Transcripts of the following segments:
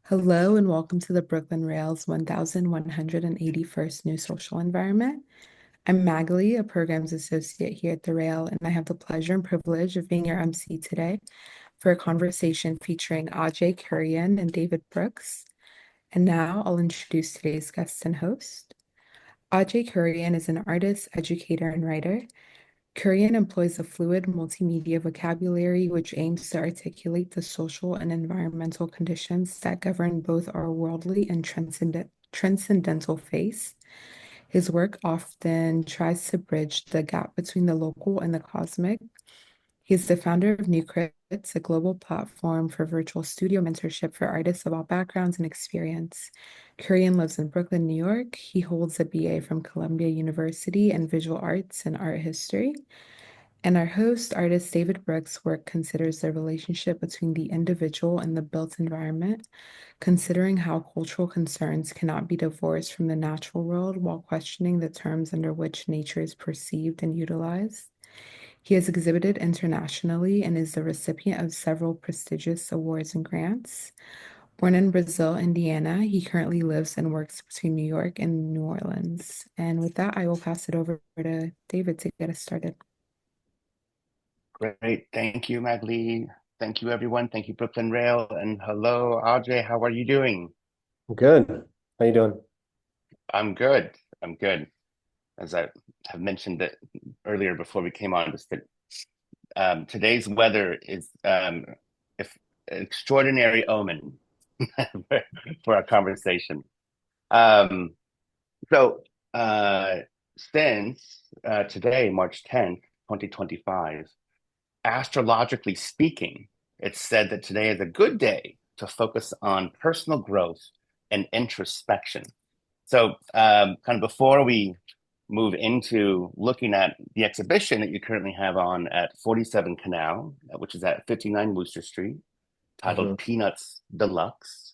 Hello and welcome to the Brooklyn Rail's 1181st New Social Environment. I'm Magali, a programs associate here at the Rail, and I have the pleasure and privilege of being your MC today for a conversation featuring Ajay Kurian and David Brooks. And now I'll introduce today's guest and host. Ajay Kurian is an artist, educator, and writer. Kurian employs a fluid multimedia vocabulary which aims to articulate the social and environmental conditions that govern both our worldly and transcendental face. His work often tries to bridge the gap between the local and the cosmic. He is the founder of NewCrits, a global platform for virtual studio mentorship for artists of all backgrounds and experience. Kurian lives in Brooklyn, New York. He holds a BA from Columbia University in visual arts and art history. And our host, artist David Brooks' work considers the relationship between the individual and the built environment, considering how cultural concerns cannot be divorced from the natural world while questioning the terms under which nature is perceived and utilized. He has exhibited internationally and is the recipient of several prestigious awards and grants. Born in Brazil, Indiana, he currently lives and works between New York and New Orleans. And with that, I will pass it over to David to get us started. Great. Thank you, Magali. Thank you, everyone. Thank you, Brooklyn Rail. And hello, Ajay. How are you doing? Good. How you doing? I'm good. I'm good. As I have mentioned that earlier before we came on, just that today's weather is if extraordinary omen for our conversation. Um, so since today, March 10th, 2025, astrologically speaking, it's said that today is a good day to focus on personal growth and introspection. So, kind of before we move into looking at the exhibition that you currently have on at 47 Canal, which is at 59 Wooster Street, titled hmm Peanuts Deluxe,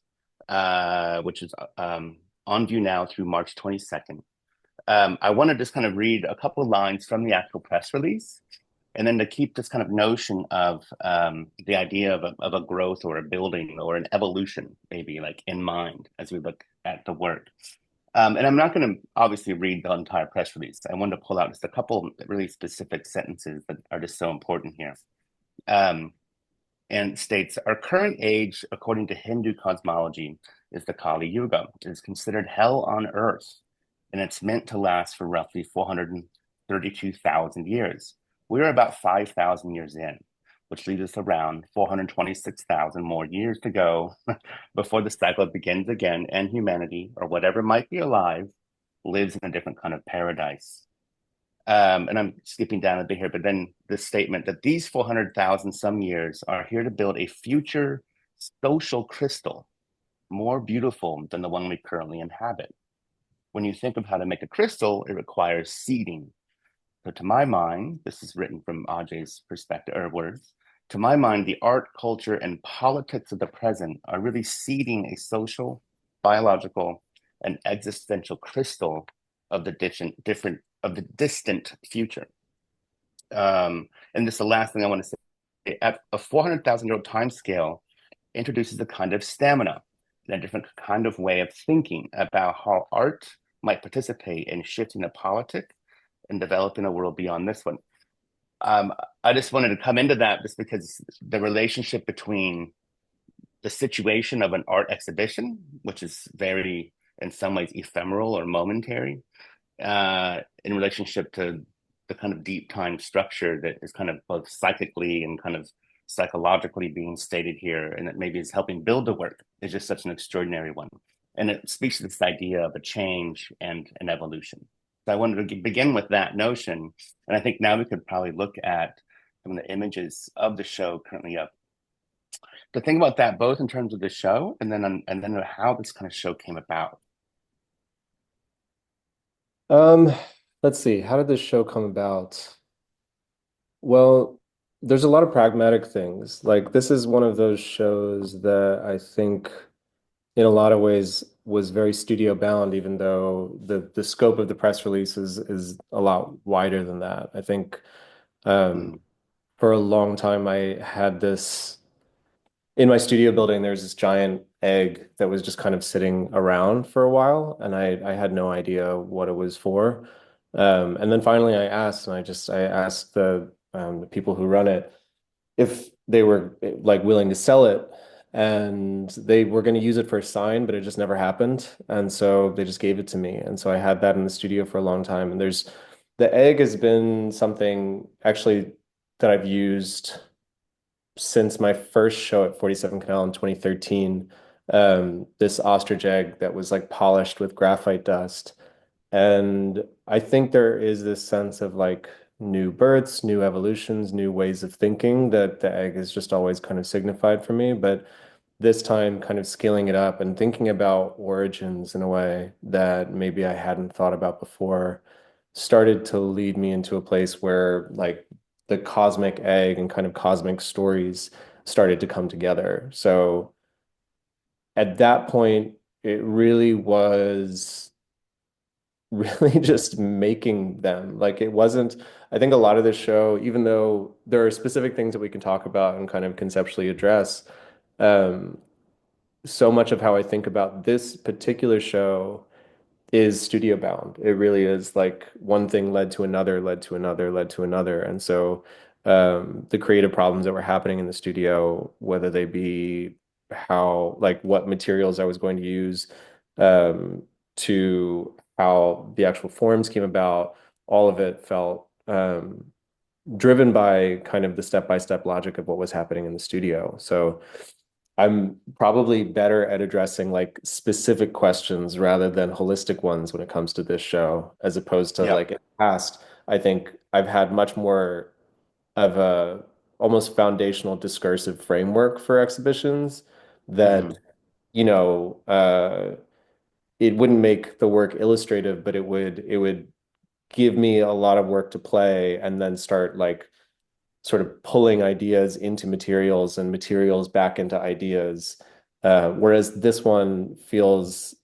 which is on view now through March 22nd. I want to just kind of read a couple of lines from the actual press release, and then to keep this kind of notion of the idea of a growth or a building or an evolution, maybe like in mind as we look at the work. And I'm not going to obviously read the entire press release. I wanted to pull out just a couple really specific sentences that are just so important here. Um, and states, our current age, according to Hindu cosmology, is the Kali Yuga. It is considered hell on earth, and it's meant to last for roughly 432,000 years. We're about 5,000 years in, which leaves us around 426,000 more years to go before the cycle begins again and humanity, or whatever might be alive, lives in a different kind of paradise. And I'm skipping down a bit here, but then this statement that these 400,000 some years are here to build a future social crystal more beautiful than the one we currently inhabit. When you think of how to make a crystal, it requires seeding. So to my mind, this is written from Ajay's perspective or words. To my mind, the art, culture, and politics of the present are really seeding a social, biological, and existential crystal of the distant future. And this is the last thing I want to say. At a 400,000-year-old time scale, introduces a kind of stamina and a different kind of way of thinking about how art might participate in shifting the politic and developing a world beyond this one. I just wanted to come into that just because the relationship between the situation of an art exhibition, which is very, in some ways, ephemeral or momentary, in relationship to the kind of deep time structure that is kind of both psychically and kind of psychologically being stated here, and that maybe is helping build the work, is just such an extraordinary one. And it speaks to this idea of a change and an evolution. So I wanted to begin with that notion. And I think now we could probably look at some of the images of the show currently up to think about that both in terms of the show and then how this kind of show came about. Um, let's see. How did this show come about? Well, there's a lot of pragmatic things. Like this is one of those shows that I think in a lot of ways was very studio bound, even though the scope of the press release is a lot wider than that. I think Mm, for a long time I had this in my studio building, there's this giant egg that was just kind of sitting around for a while, and I had no idea what it was for. And then finally I asked, and I asked the people who run it if they were like willing to sell it, and they were going to use it for a sign, but it just never happened. And so they just gave it to me. And so I had that in the studio for a long time. And the egg has been something actually that I've used since my first show at 47 Canal in 2013. This ostrich egg that was like polished with graphite dust. And I think there is this sense of like new births, new evolutions, new ways of thinking that the egg has just always kind of signified for me. But this time, kind of scaling it up and thinking about origins in a way that maybe I hadn't thought about before started to lead me into a place where like the cosmic egg and kind of cosmic stories started to come together. So at that point, it really was really just making them. Like it wasn't, I think a lot of this show, even though there are specific things that we can talk about and kind of conceptually address, um, so much of how I think about this particular show is studio bound. It really is like one thing led to another, led to another, led to another. And so the creative problems that were happening in the studio, whether they be how, like what materials I was going to use, to how the actual forms came about, all of it felt driven by kind of the step-by-step logic of what was happening in the studio. So I'm probably better at addressing like specific questions rather than holistic ones when it comes to this show, as opposed to Yeah. like in the past, I think I've had much more of a almost foundational discursive framework for exhibitions that, you know, it wouldn't make the work illustrative, but it would give me a lot of work to play and then start like sort of pulling ideas into materials and materials back into ideas. Whereas this one feels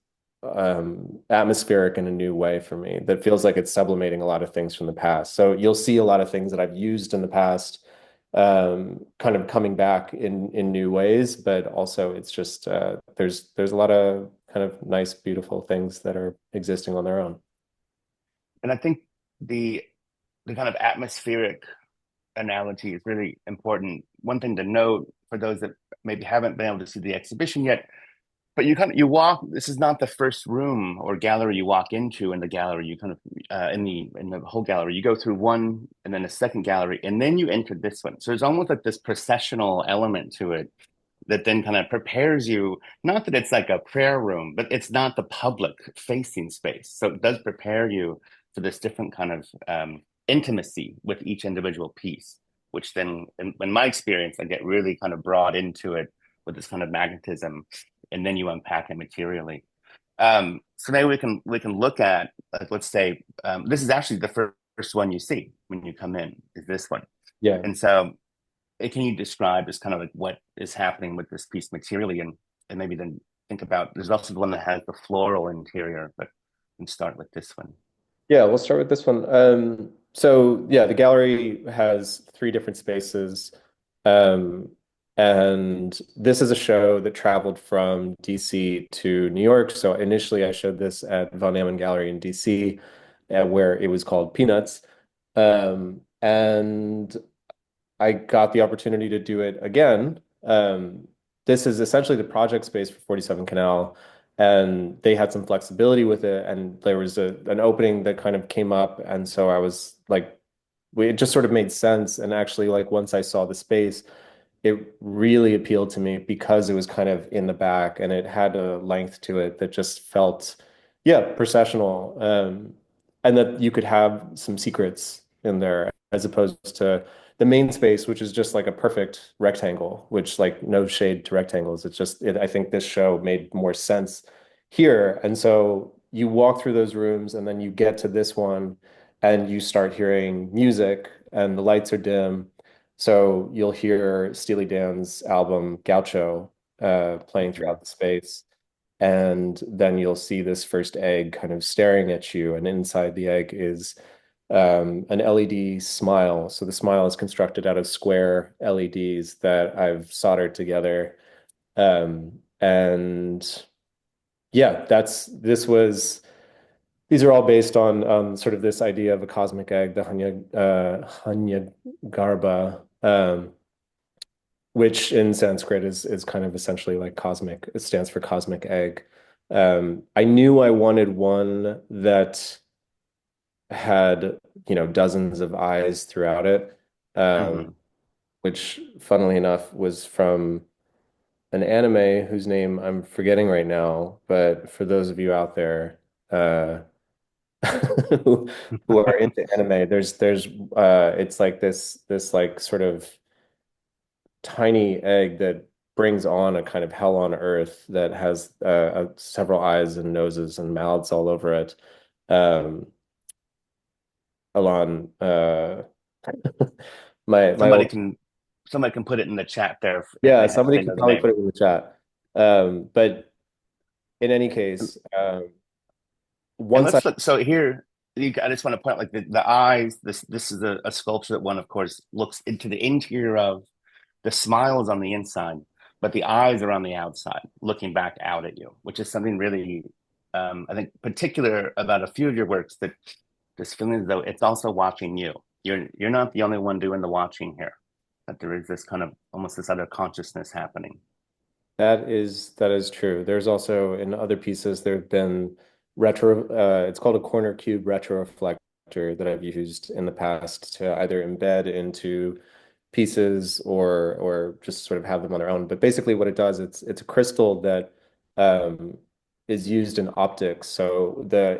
atmospheric in a new way for me, that feels like it's sublimating a lot of things from the past. So you'll see a lot of things that I've used in the past kind of coming back in new ways, but also it's just there's a lot of kind of nice, beautiful things that are existing on their own. And I think the kind of atmospheric analogy is really important. One thing to note for those that maybe haven't been able to see the exhibition yet, but you walk. This is not the first room or gallery you walk into in the gallery. You kind of in the whole gallery, you go through one and then a second gallery, and then you enter this one. So there's almost like this processional element to it that then kind of prepares you. Not that it's like a prayer room, but it's not the public facing space. So it does prepare you for this different kind of intimacy with each individual piece, which then, in my experience, I get really kind of brought into it with this kind of magnetism, and then you unpack it materially. So maybe we can look at, like, let's say this is actually the first one you see when you come in, is this one. Yeah. And so can you describe just kind of like what is happening with this piece materially, and maybe then think about, there's also the one that has the floral interior, but we can start with this one. Yeah, we'll start with this one. So yeah, the gallery has three different spaces. Um, and this is a show that traveled from DC to New York. So initially I showed this at Von Neumann Gallery in DC, where it was called Peanuts. And I got the opportunity to do it again. This is essentially the project space for 47 Canal, and they had some flexibility with it. And there was an opening that kind of came up. And so I was like, it just sort of made sense. And actually, like once I saw the space, it really appealed to me because it was kind of in the back and it had a length to it that just felt, yeah, processional. And that you could have some secrets in there as opposed to the main space, which is just like a perfect rectangle, which like no shade to rectangles. It's just, I think this show made more sense here. And so you walk through those rooms and then you get to this one and you start hearing music and the lights are dim. So you'll hear Steely Dan's album Gaucho playing throughout the space. And then you'll see this first egg kind of staring at you. And inside the egg is an LED smile. So the smile is constructed out of square LEDs that I've soldered together. And yeah, these are all based on sort of this idea of a cosmic egg, the Hanya Garba, which in Sanskrit is kind of essentially like cosmic. It stands for cosmic egg. I knew I wanted one that had, dozens of eyes throughout it, Hmm. which, funnily enough, was from an anime whose name I'm forgetting right now. But for those of you out there, who are into anime, it's like this like sort of tiny egg that brings on a kind of hell on earth that has several eyes and noses and mouths all over it. Um, Alon, my Somebody old can somebody can put it in the chat there yeah, if somebody they could know the probably name. put it in the chat. But in any case, And once I let's look. So here, I just want to point out, like the eyes. This is a sculpture that one, of course, looks into the interior of. The smile is on the inside, but the eyes are on the outside, looking back out at you, which is something really, I think, particular about a few of your works. That just feeling as though it's also watching you. You're not the only one doing the watching here. That there is this kind of almost this other consciousness happening. that is true. There's also in other pieces there have been retro. It's called a corner cube retroreflector that I've used in the past to either embed into pieces or just sort of have them on their own. But basically, what it does, it's a crystal that um, is used in optics. So the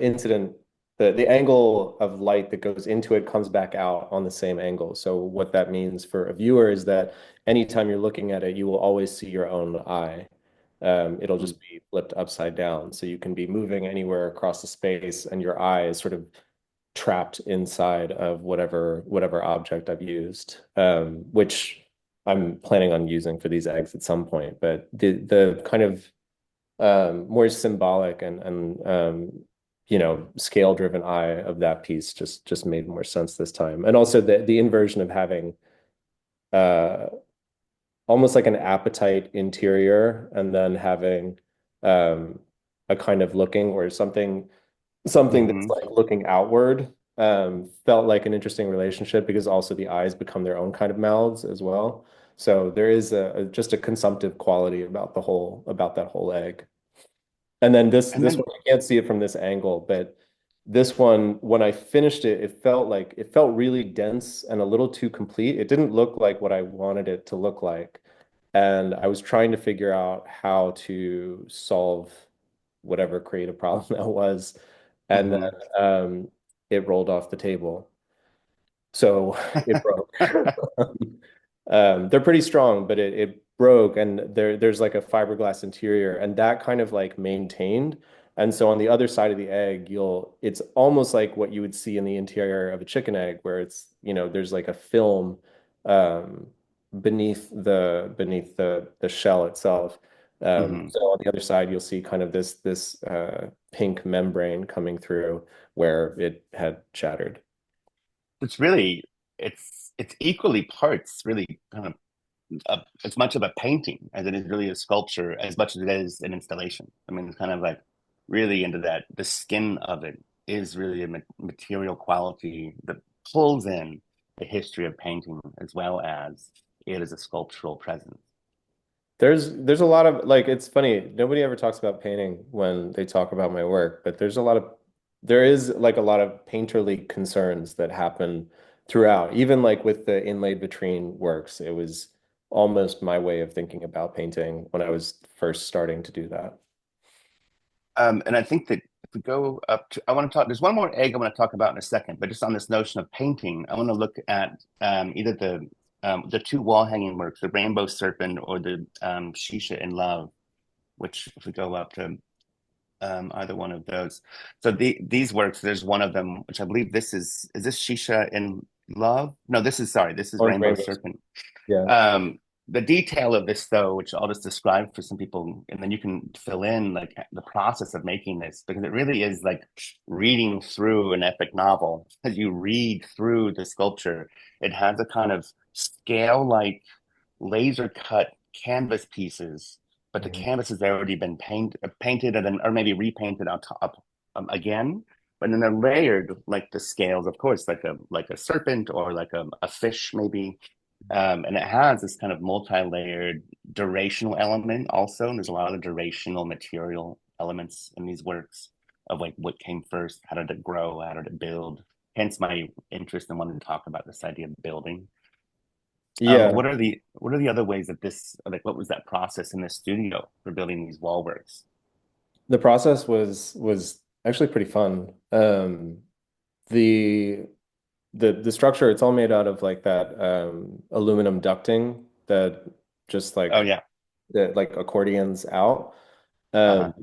angle of light that goes into it comes back out on the same angle. So what that means for a viewer is that anytime you're looking at it, you will always see your own eye. It'll Mm. just be flipped upside down. So you can be moving anywhere across the space, and your eye is sort of trapped inside of whatever object I've used, which I'm planning on using for these eggs at some point. But the kind of more symbolic and scale driven eye of that piece just made more sense this time. And also the inversion of having uh almost like an appetite interior and then having um a kind of looking or something that's Hmm. like looking outward felt like an interesting relationship because also the eyes become their own kind of mouths as well. So there is just a consumptive quality about that whole egg. And then And this then, one, you can't see it from this angle, but this one, when I finished it, it felt really dense and a little too complete. It didn't look like what I wanted it to look like. And I was trying to figure out how to solve whatever creative problem that was. And then mhm. it rolled off the table. So it broke. They're pretty strong, but it broke, and there's like a fiberglass interior, and that kind of like maintained. And so on the other side of the egg, it's almost like what you would see in the interior of a chicken egg, where there's like a film um, beneath the shell itself. Hmm. So on the other side, you'll see kind of this pink membrane coming through where it had shattered. It's really it's equally parts really kind of as much of a painting as it is really a sculpture, as much as it is an installation. I mean, it's kind of like really into that. The skin of it is really a material quality that pulls in the history of painting as well as it is a sculptural presence. There's a lot of like it's funny, nobody ever talks about painting when they talk about my work, but there is like a lot of painterly concerns that happen throughout. Even like with the inlaid vitrine works, it was almost my way of thinking about painting when I was first starting to do that. And I think that if we go up to, I want to talk, there's one more egg I want to talk about in a second, but just on this notion of painting, I want to look at either the two wall hanging works, the Rainbow Serpent or the Shisha in Love, which if we go up to either one of those. So these works, there's one of them, which I believe is this Shisha in Love? No, this is Orange Rainbow rainbows. Serpent. Yeah. The detail of this, though, which I'll just describe for some people, and then you can fill in like the process of making this, because it really is like reading through an epic novel. As you read through the sculpture, it has a kind of scale like laser cut canvas pieces but the canvas has already been painted and then, or maybe repainted on top again. But then they're layered like the scales, of course, like a serpent or like a fish maybe. And it has this kind of multi-layered durational element also. And there's a lot of durational material elements in these works of like what came first, how did it grow, how did it build. Hence my interest in wanting to talk about this idea of building. Yeah. What are the other ways that this, like what was that process in the studio for building these wall works? The process was actually pretty fun. The the structure, it's all made out of like that aluminum ducting that just Oh like yeah. that like accordions out. Uh-huh.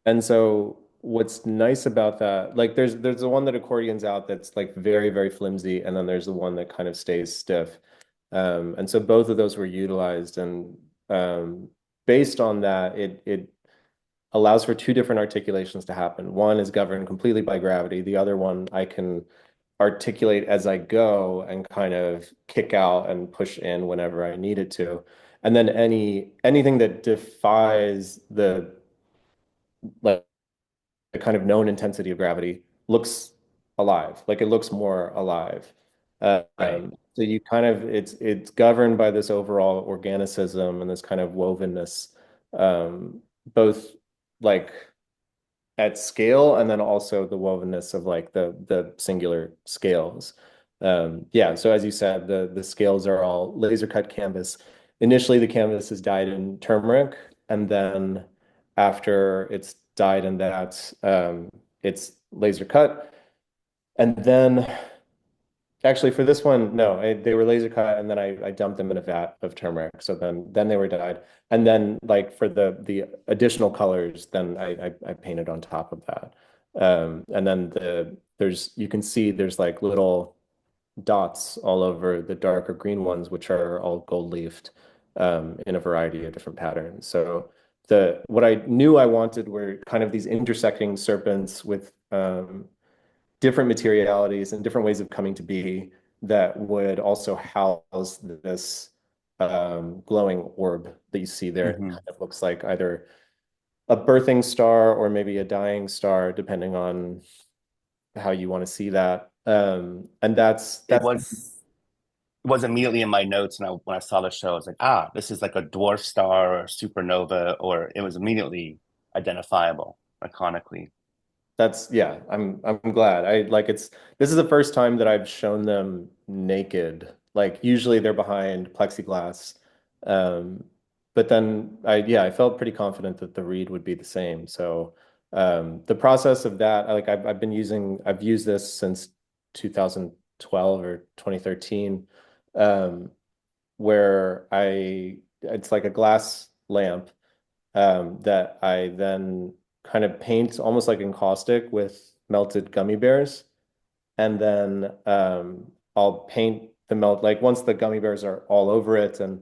And so what's nice about that, like there's the one that accordions out that's like very, very flimsy, and then there's the one that kind of stays stiff. And so both of those were utilized, and based on that, it allows for two different articulations to happen. One is governed completely by gravity. The other one I can articulate as I go and kind of kick out and push in whenever I need it to. And then anything that defies like the kind of known intensity of gravity looks alive, like it looks more alive. Right. So you kind of it's governed by this overall organicism and this kind of wovenness, both like at scale and then also the wovenness of like the singular scales. Yeah, so as you said, the scales are all laser cut canvas. Initially, the canvas is dyed in turmeric, and then after it's dyed in that, it's laser cut. And then actually for this one, no, they were laser cut, and then I dumped them in a vat of turmeric. So then they were dyed, and then like for the additional colors, then I painted on top of that. And then there's you can see there's like little dots all over the darker green ones, which are all gold leafed in a variety of different patterns. So the what I knew I wanted were kind of these intersecting serpents with different materialities and different ways of coming to be that would also house this glowing orb that you see there. It Mm-hmm. kind of looks like either a birthing star or maybe a dying star, depending on how you want to see that. And It that's was immediately in my notes, and when I saw the show, I was like, ah, this is like a dwarf star or supernova, or it was immediately identifiable iconically. That's yeah, I'm glad. I like this is the first time that I've shown them naked. Like usually they're behind plexiglass. Um, but then I felt pretty confident that the read would be the same. So the process of that, I've used this since 2012 or 2013, where it's like a glass lamp that I then kind of paint almost like encaustic with melted gummy bears. And then I'll paint the melt, like once the gummy bears are all over it and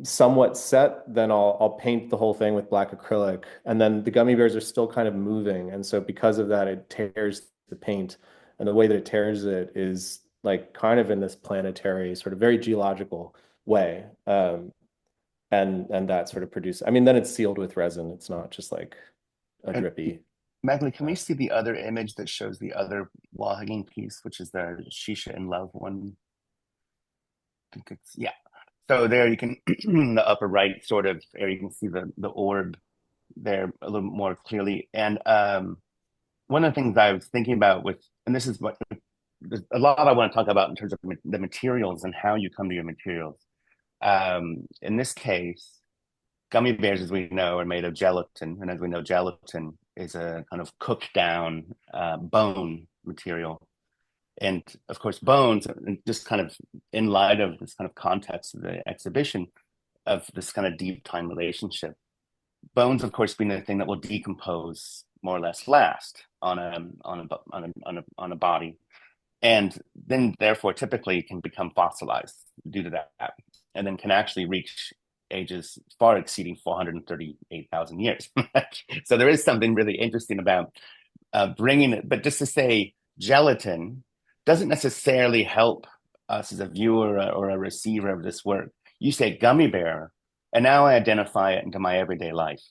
somewhat set, then I'll paint the whole thing with black acrylic. And then the gummy bears are still kind of moving. And so because of that, it tears the paint. And the way that it tears it is like kind of in this planetary, sort of very geological way. And that sort of produce. I mean, then it's sealed with resin. It's not just like a And drippy. Magdalene, can we see the other image that shows the other wall hanging piece, which is the Shisha in Love one? I think it's yeah. So there you can in the upper right sort of area you can see the orb there a little more clearly. And one of the things I was thinking about with, and this is what there's a lot I want to talk about in terms of the materials and how you come to your materials. In this case, gummy bears, as we know, are made of gelatin, and as we know, gelatin is a kind of cooked down bone material. And of course, bones, just kind of in light of this kind of context of the exhibition of this kind of deep time relationship, bones, of course, being the thing that will decompose more or less last on a body, and then therefore typically can become fossilized due to that, and then can actually reach ages far exceeding 438,000 years. So there is something really interesting about bringing it, but just to say gelatin doesn't necessarily help us as a viewer or a receiver of this work. You say gummy bear, And now I identify it into my everyday life.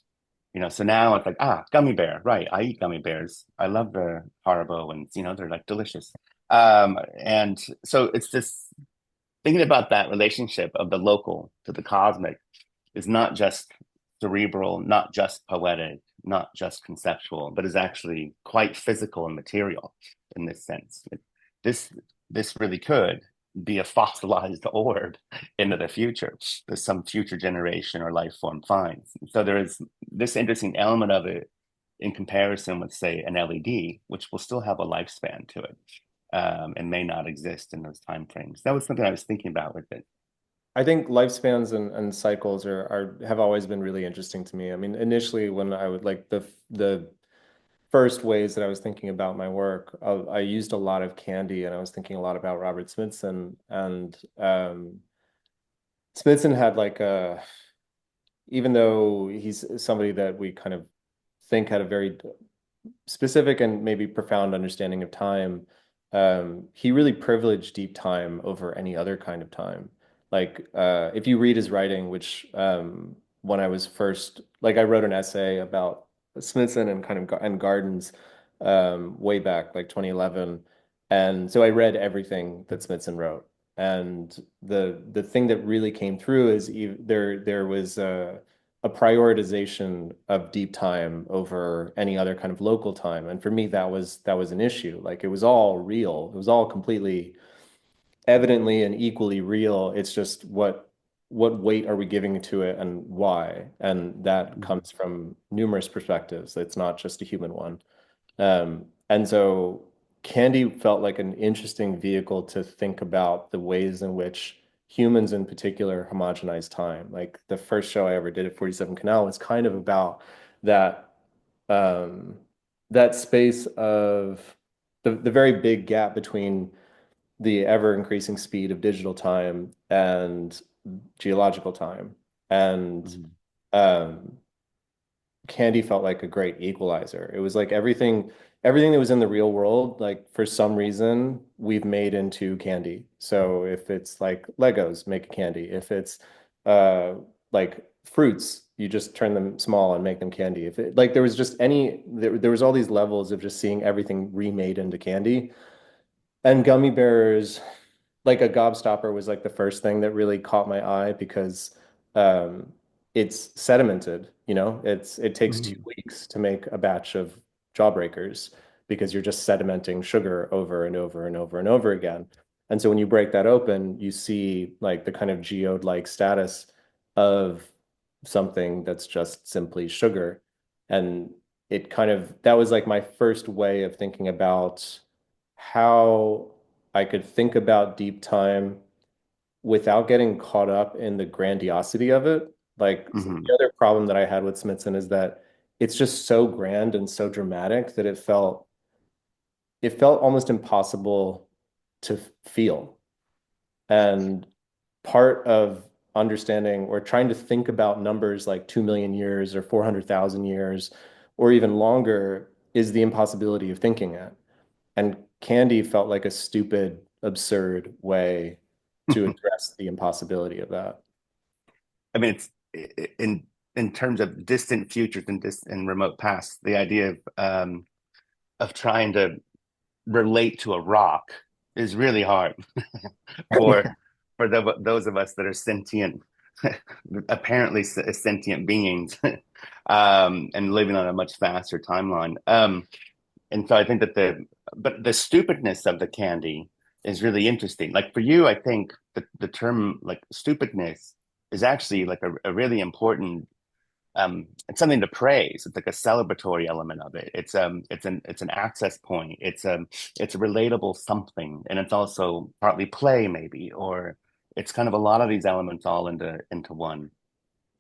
So now it's like, gummy bear, right? I eat gummy bears. I love the Haribo, and they're like delicious. And so it's this thinking about that relationship of the local to the cosmic is not just cerebral, not just poetic, not just conceptual, but is actually quite physical and material in this sense. This this really could be a fossilized orb into the future that some future generation or life form finds. So there is this interesting element of it in comparison with, say, an LED, which will still have a lifespan to it, and may not exist in those time frames. That was something I was thinking about with it. I think lifespans and cycles are have always been really interesting to me. I mean, initially when I would like the first ways that I was thinking about my work, I used a lot of candy, and I was thinking a lot about Robert Smithson. And Smithson had like even though he's somebody that we kind of think had a very specific and maybe profound understanding of time, he really privileged deep time over any other kind of time. Like if you read his writing, which when I was first, like I wrote an essay about Smithson and kind of and gardens way back, like 2011. And so I read everything that Smithson wrote. And the thing that really came through is there was a prioritization of deep time over any other kind of local time. And for me, that was an issue. Like it was all real. It was all completely evidently and equally real. It's just what weight are we giving to it and why? And that comes from numerous perspectives. It's not just a human one. And so Candy felt like an interesting vehicle to think about the ways in which humans in particular homogenize time. Like the first show I ever did at 47 Canal was kind of about that um, that space of the very big gap between the ever increasing speed of digital time and geological time. And Mhm. um, Candy felt like a great equalizer. It was like everything that was in the real world, like for some reason, we've made into candy. So if it's like Legos, make a candy. If it's uh like fruits, you just turn them small and make them candy. If it like there was just there was all these levels of just seeing everything remade into candy. And gummy bears, like a gobstopper was like the first thing that really caught my eye because um, it's sedimented, it takes two Mhm. weeks to make a batch of jawbreakers because you're just sedimenting sugar over and over and over and over again. And so when you break that open, you see like the kind of geode-like status of something that's just simply sugar. And that was like my first way of thinking about how I could think about deep time without getting caught up in the grandiosity of it. Like the Mhm. other problem that I had with Smithson is that it's just so grand and so dramatic that it felt almost impossible to feel. And part of understanding or trying to think about numbers like 2 million years or 400,000 years or even longer is the impossibility of thinking it. And candy felt like a stupid, absurd way to address the impossibility of that. I mean, it's in terms of distant futures and remote past, the idea of trying to relate to a rock is really hard for those of us that are sentient, apparently sentient beings, and living on a much faster timeline. And so I think that the stupidness of the candy is really interesting. Like for you, I think the term like stupidness is actually like a really important, it's something to praise. It's like a celebratory element of it. It's an access point. It's a relatable something, and it's also partly play maybe, or it's kind of a lot of these elements all into one.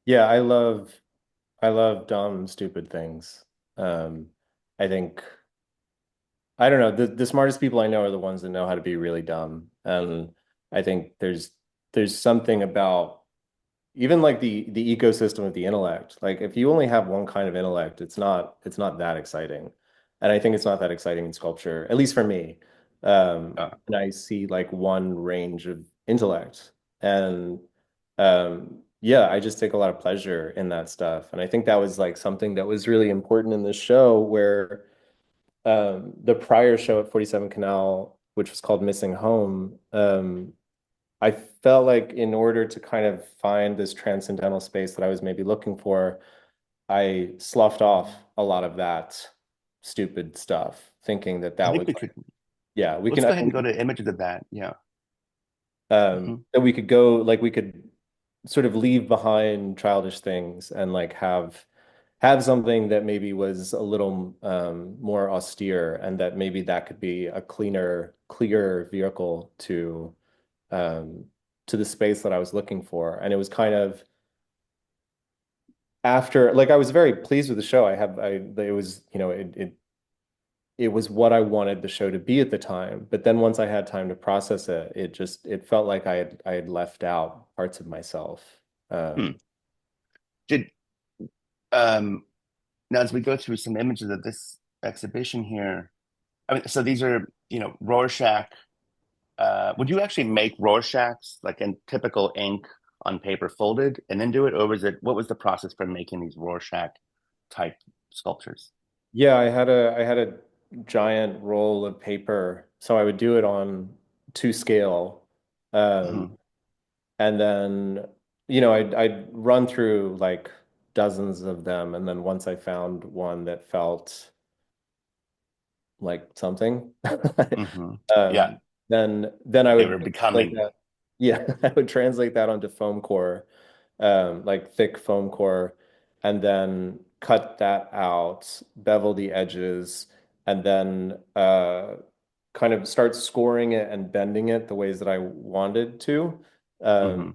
Yeah, I love dumb, stupid things. Um, I think I don't know, the smartest people I know are the ones that know how to be really dumb. And I think there's something about even like the ecosystem of the intellect. Like if you only have one kind of intellect, it's not that exciting. And I think it's not that exciting in sculpture, at least for me. And I see like one range of intellect. And yeah, I just take a lot of pleasure in that stuff. And I think that was like something that was really important in this show where the prior show at 47 Canal, which was called Missing Home, I felt like in order to kind of find this transcendental space that I was maybe looking for, I sloughed off a lot of that stupid stuff, thinking that I that think would, we like, could, yeah, we let's can, go ahead and go to images of that. Yeah. Mhm. that we could go, like, we could sort of leave behind childish things and like have something that maybe was a little more austere, and that maybe that could be a clearer vehicle um, to the space that I was looking for. And it was kind of after, like, I was very pleased with the show. It was, it was what I wanted the show to be at the time. But then once I had time to process it, it felt like I had left out parts of myself. Hmm. Um, Did um now as we go through some images of this exhibition here, I mean, so these are, Rorschach. Would you actually make Rorschachs like in typical ink on paper folded and then do it, or what was the process for making these Rorschach type sculptures? yeah, I had a giant roll of paper, so I would do it on to scale. Um, Hmm. and then, I'd run through like dozens of them, and then once I found one that felt like something, Hmm. Yeah, um, then I they would were translate becoming. that. Yeah, I would translate that onto foam core, like thick foam core, and then cut that out, bevel the edges, and then kind of start scoring it and bending it the ways that I wanted to. Um, Hmm.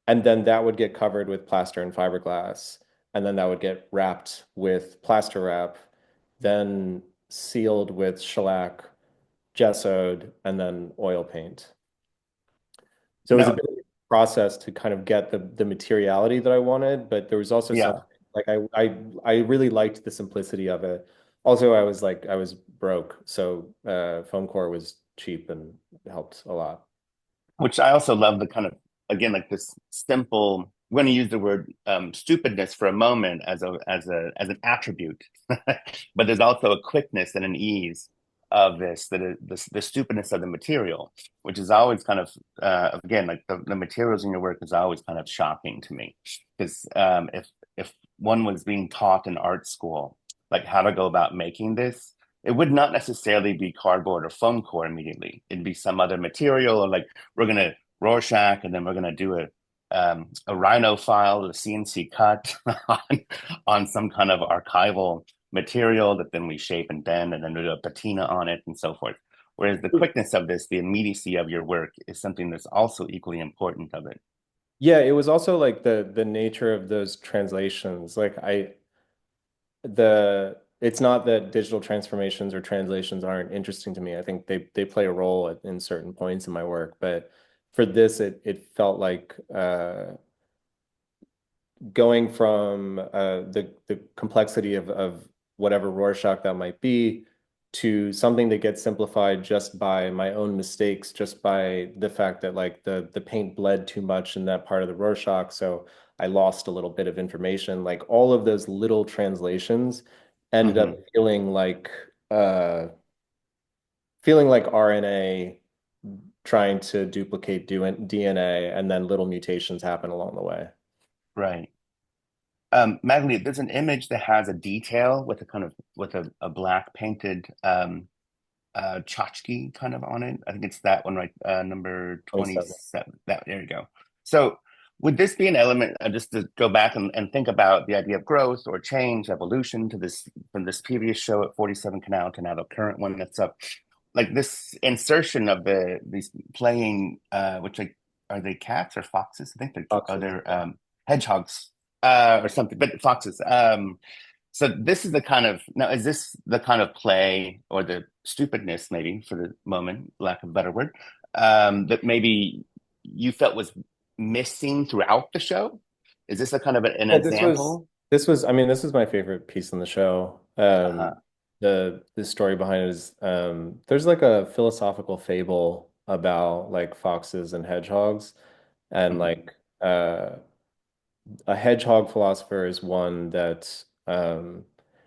and then that would get covered with plaster and fiberglass, and then that would get wrapped with plaster wrap, then sealed with shellac, gessoed, and then oil paint. So it was a No, bit of a process to kind of get the materiality that I wanted, but there was also some, yeah, like, I really liked the simplicity of it. Also, I was broke, so foam core was cheap and helped a lot. which I also love, the kind of, again, like this simple. We're going to use the word stupidness for a moment as an attribute, but there's also a quickness and an ease of the stupidness of the material, which is always kind of, again, like the materials in your work is always kind of shocking to me, because if one was being taught in art school like how to go about making this, it would not necessarily be cardboard or foam core immediately. It'd be some other material, or like we're gonna Rorschach, and then we're gonna do a rhino file, a CNC cut on some kind of archival material that then we shape and bend, and then we do a patina on it and so forth. Whereas the quickness of this, the immediacy of your work, is something that's also equally important of it. Yeah, it was also like the nature of those translations. Like the it's not that digital transformations or translations aren't interesting to me. I think they play a role in certain points in my work, but for this, it felt like going from the complexity of whatever Rorschach that might be to something that gets simplified just by my own mistakes, just by the fact that like the paint bled too much in that part of the Rorschach, so I lost a little bit of information. Like all of those little translations ended up Hmm. feeling like RNA trying to duplicate DNA, and then little mutations happen along the way. Right. Magdalene, there's an image that has a detail with a black painted tchotchke kind of on it. I think it's that one, right? Number 27. 27. There you go. So would this be an element, just to go back and think about the idea of growth or change, evolution, to this, from this previous show at 47 Canal to now the current one that's up, like this insertion of these playing, which, like, are they cats or foxes? I think Boxes. they're hedgehogs, or something, but foxes. So this is the kind of, now, is this the kind of play, or the stupidness, maybe for the moment, lack of a better word, that maybe you felt was missing throughout the show? Is this a kind of an Yeah, example? I mean, this was my favorite piece in the show. Uh-huh. The story behind it is there's like a philosophical fable about like foxes and hedgehogs, and Hmm. like uh a hedgehog philosopher is one that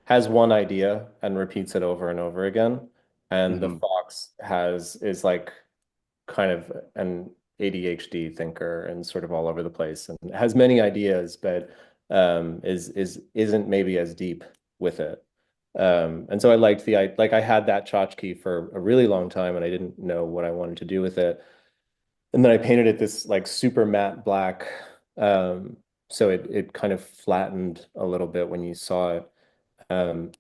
has one idea and repeats it over and over again. And the Hmm. fox is like kind of an ADHD thinker and sort of all over the place and has many ideas, but isn't maybe as deep with it. And so I liked like I had that tchotchke for a really long time and I didn't know what I wanted to do with it. And then I painted it this like super matte black. Um, so it kind of flattened a little bit when you saw it. Um,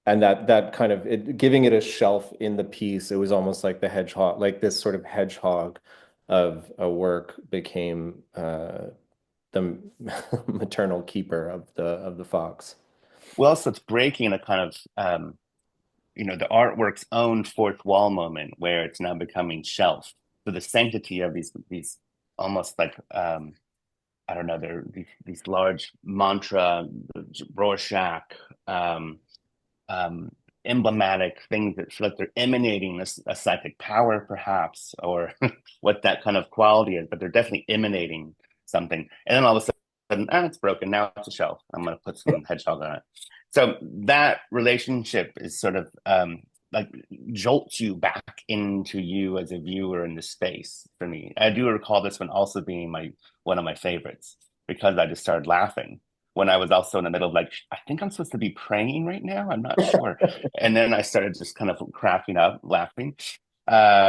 and that kind of giving it a shelf in the piece, it was almost like the hedgehog, like this sort of hedgehog of a work became the maternal keeper of the fox. Well, so it's breaking a kind of the artwork's own fourth wall moment where it's now becoming shelf. So the sanctity of these almost like I don't know, they're these large mantra, Rorschach, um, um, emblematic things that feel like they're emanating a psychic power, perhaps, or what that kind of quality is, but they're definitely emanating something. And then all of a sudden, it's broken. Now it's a shelf. I'm going to put some hedgehog on it. So that relationship is sort of like jolts you back into you as a viewer in the space for me. I do recall this one also being one of my favorites because I just started laughing when I was also in the middle of like, I think I'm supposed to be praying right now. I'm not sure. And then I started just kind of cracking up, laughing,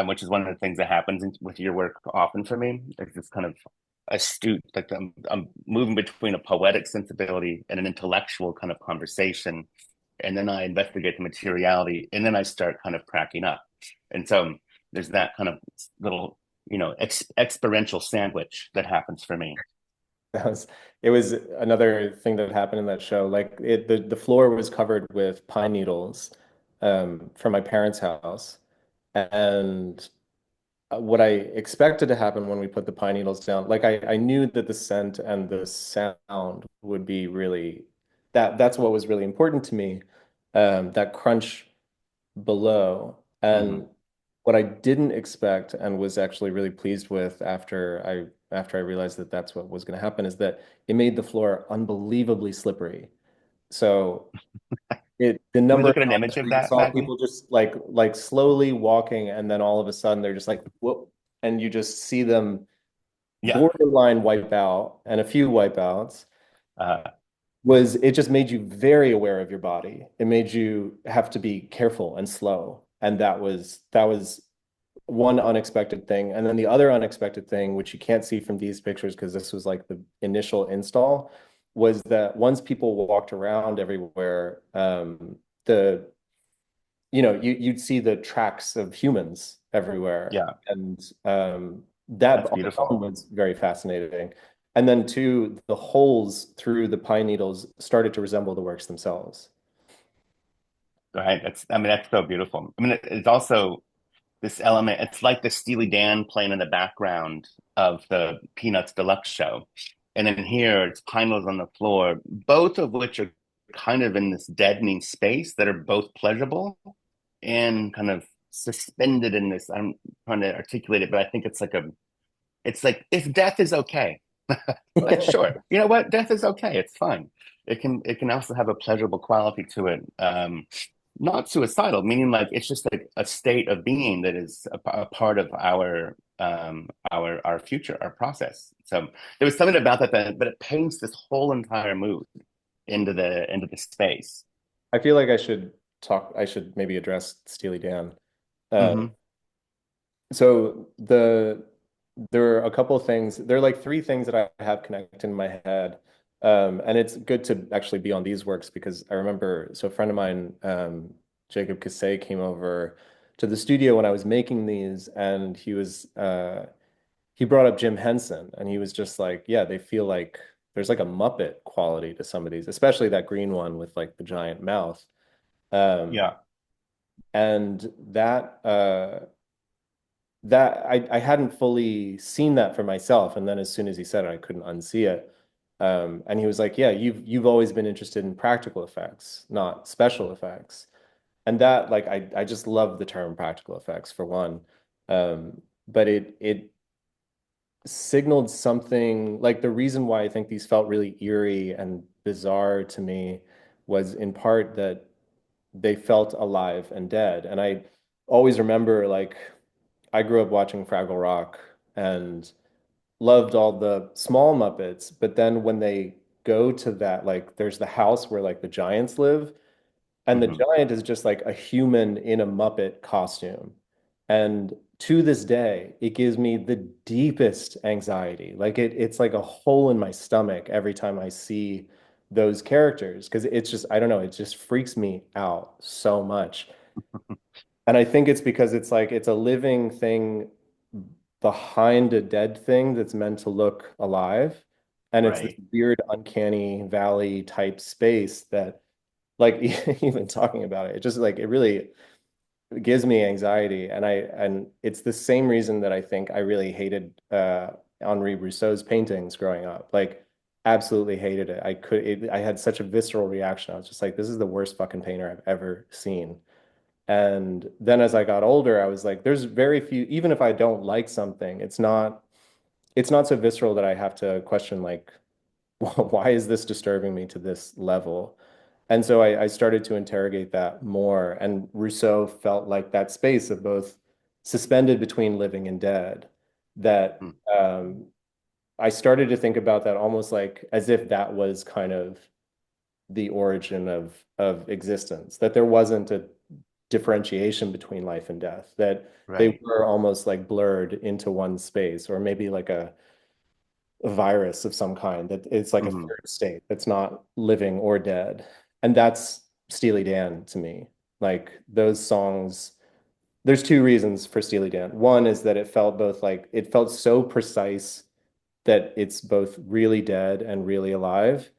which is one of the things that happens with your work often for me. It's just kind of astute, like I'm moving between a poetic sensibility and an intellectual kind of conversation. And then I investigate the materiality and then I start kind of cracking up. And so there's that kind of little, experiential sandwich that happens for me. It was another thing that happened in that show. Like the floor was covered with pine needles from my parents' house. And what I expected to happen when we put the pine needles down, like I knew that the scent and the sound would be really that's what was really important to me. That crunch below. Mm-hmm. And what I didn't expect and was actually really pleased with after I realized that that's what was going to happen is that it made the floor unbelievably slippery. So the Can we number of look at an times image of where you that, saw Maggie? people just like slowly walking and then all of a sudden they're just like whoop and you just see them Yeah. borderline wipe out and a few wipeouts Uh, was it just made you very aware of your body. It made you have to be careful and slow. And that was one unexpected thing. And then the other unexpected thing, which you can't see from these pictures because this was like the initial install, was that once people walked around everywhere, the you'd see the tracks of humans everywhere. yeah, And that that's beautiful. alone was very fascinating. And then two, the holes through the pine needles started to resemble the works themselves. Right. I mean, that's so beautiful. I mean, it's also this element. It's like the Steely Dan playing in the background of the Peanuts Deluxe show. And then here it's Pinellas on the floor, both of which are kind of in this deadening space that are both pleasurable and kind of suspended in this. I'm trying to articulate it, but I think it's like if death is okay, like sure, you know what, death is okay. It's fine. It can also have a pleasurable quality to it. Not suicidal, meaning like it's just like a state of being that is a part of our future, our process. So there was something about that, but it paints this whole entire mood into the space. I feel like I should maybe address Steely Dan. Uh, Hmm. so there are a couple of things. There are like three things that I have connected in my head. And it's good to actually be on these works because I remember, so a friend of mine, Jacob Cassay, came over to the studio when I was making these, and he brought up Jim Henson, and he was just like, yeah, they feel like there's like a Muppet quality to some of these, especially that green one with like the giant mouth. Um, Yeah. and that I hadn't fully seen that for myself. And then as soon as he said it, I couldn't unsee it. And he was like, yeah, you've always been interested in practical effects, not special effects. And that like I just love the term practical effects for one. But signaled something, like the reason why I think these felt really eerie and bizarre to me was in part that they felt alive and dead. And I always remember, like, I grew up watching Fraggle Rock and loved all the small Muppets, but then when they go to that, like, there's the house where like the giants live, and the Hmm. giant is just like a human in a Muppet costume. And to this day, it gives me the deepest anxiety. Like it's like a hole in my stomach every time I see those characters because it's just, I don't know, it just freaks me out so much. And I think it's because it's like it's a living thing behind a dead thing that's meant to look alive. And it's this Right. weird, uncanny valley type space that, like, even talking about it, it just like it really gives me anxiety. And it's the same reason that I think I really hated Henri Rousseau's paintings growing up. Like, absolutely hated it. I had such a visceral reaction. I was just like, this is the worst fucking painter I've ever seen. And then as I got older, I was like, there's very few, even if I don't like something, it's not so visceral that I have to question like, why is this disturbing me to this level? And so I started to interrogate that more. And Rousseau felt like that space of both suspended between living and dead, that Mm. I started to think about that almost like as if that was kind of the origin of existence, that there wasn't a differentiation between life and death, that they Right. were almost like blurred into one space, or maybe like a virus of some kind, that it's like a Hmm. third state that's not living or dead. And that's Steely Dan to me. Like those songs, there's two reasons for Steely Dan. One is that it felt both like it felt so precise that it's both really dead and really alive.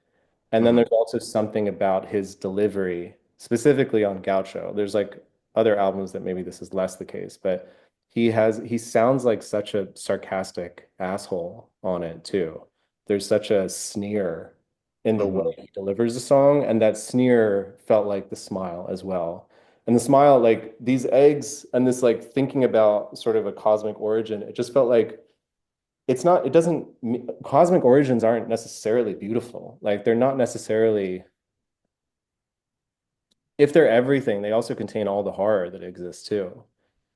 And then Hmm. there's also something about his delivery, specifically on Gaucho. There's like other albums that maybe this is less the case, but he sounds like such a sarcastic asshole on it too. There's such a sneer in the way Hmm. he delivers the song, and that sneer felt like the smile as well. And the smile, like these eggs and this like thinking about sort of a cosmic origin, it just felt like it's not, it doesn't, cosmic origins aren't necessarily beautiful. Like they're not necessarily, if they're everything, they also contain all the horror that exists too.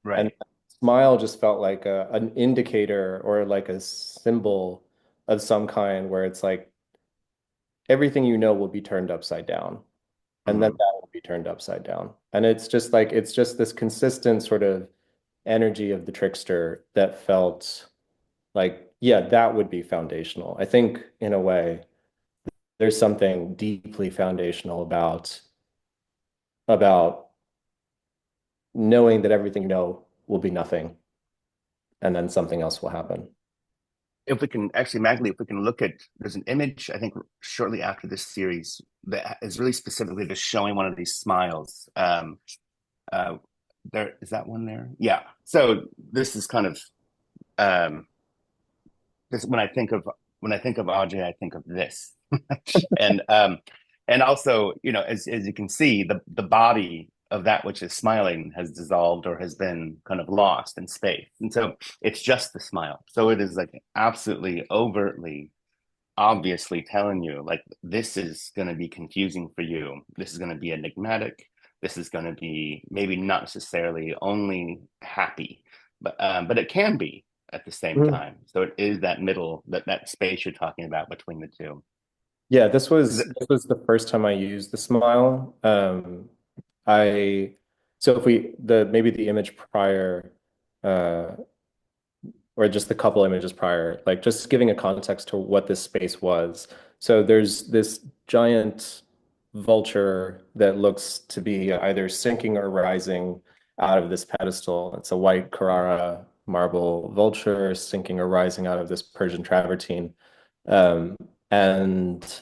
And Right. smile just felt like an indicator or like a symbol of some kind where it's like everything you know will be turned upside down. And then Hmm. that will be turned upside down. And it's just like, it's just this consistent sort of energy of the trickster that felt like, yeah, that would be foundational. I think in a way, there's something deeply foundational about knowing that everything you know will be nothing and then something else will happen. If we can actually, Magali, if we can look at, there's an image, I think, shortly after this series that is really specifically just showing one of these smiles. Uh, there is that one there. Yeah. So this is kind of um, this when I think of Ajay, I think of this, and and also, you know, as you can see, the body of that which is smiling has dissolved or has been kind of lost in space, and so it's just the smile. So it is like absolutely overtly obviously telling you like this is going to be confusing for you, this is going to be enigmatic, this is going to be maybe not necessarily only happy, but it can be at the same Mhm. time. So it is that middle, that space you're talking about between the two. Yeah, this Is was it? this was the first time I used the smile. I so if we the maybe the image prior, uh, or just the couple images prior, like just giving a context to what this space was. So there's this giant vulture that looks to be either sinking or rising out of this pedestal. It's a white Carrara marble vulture sinking or rising out of this Persian travertine. Um, and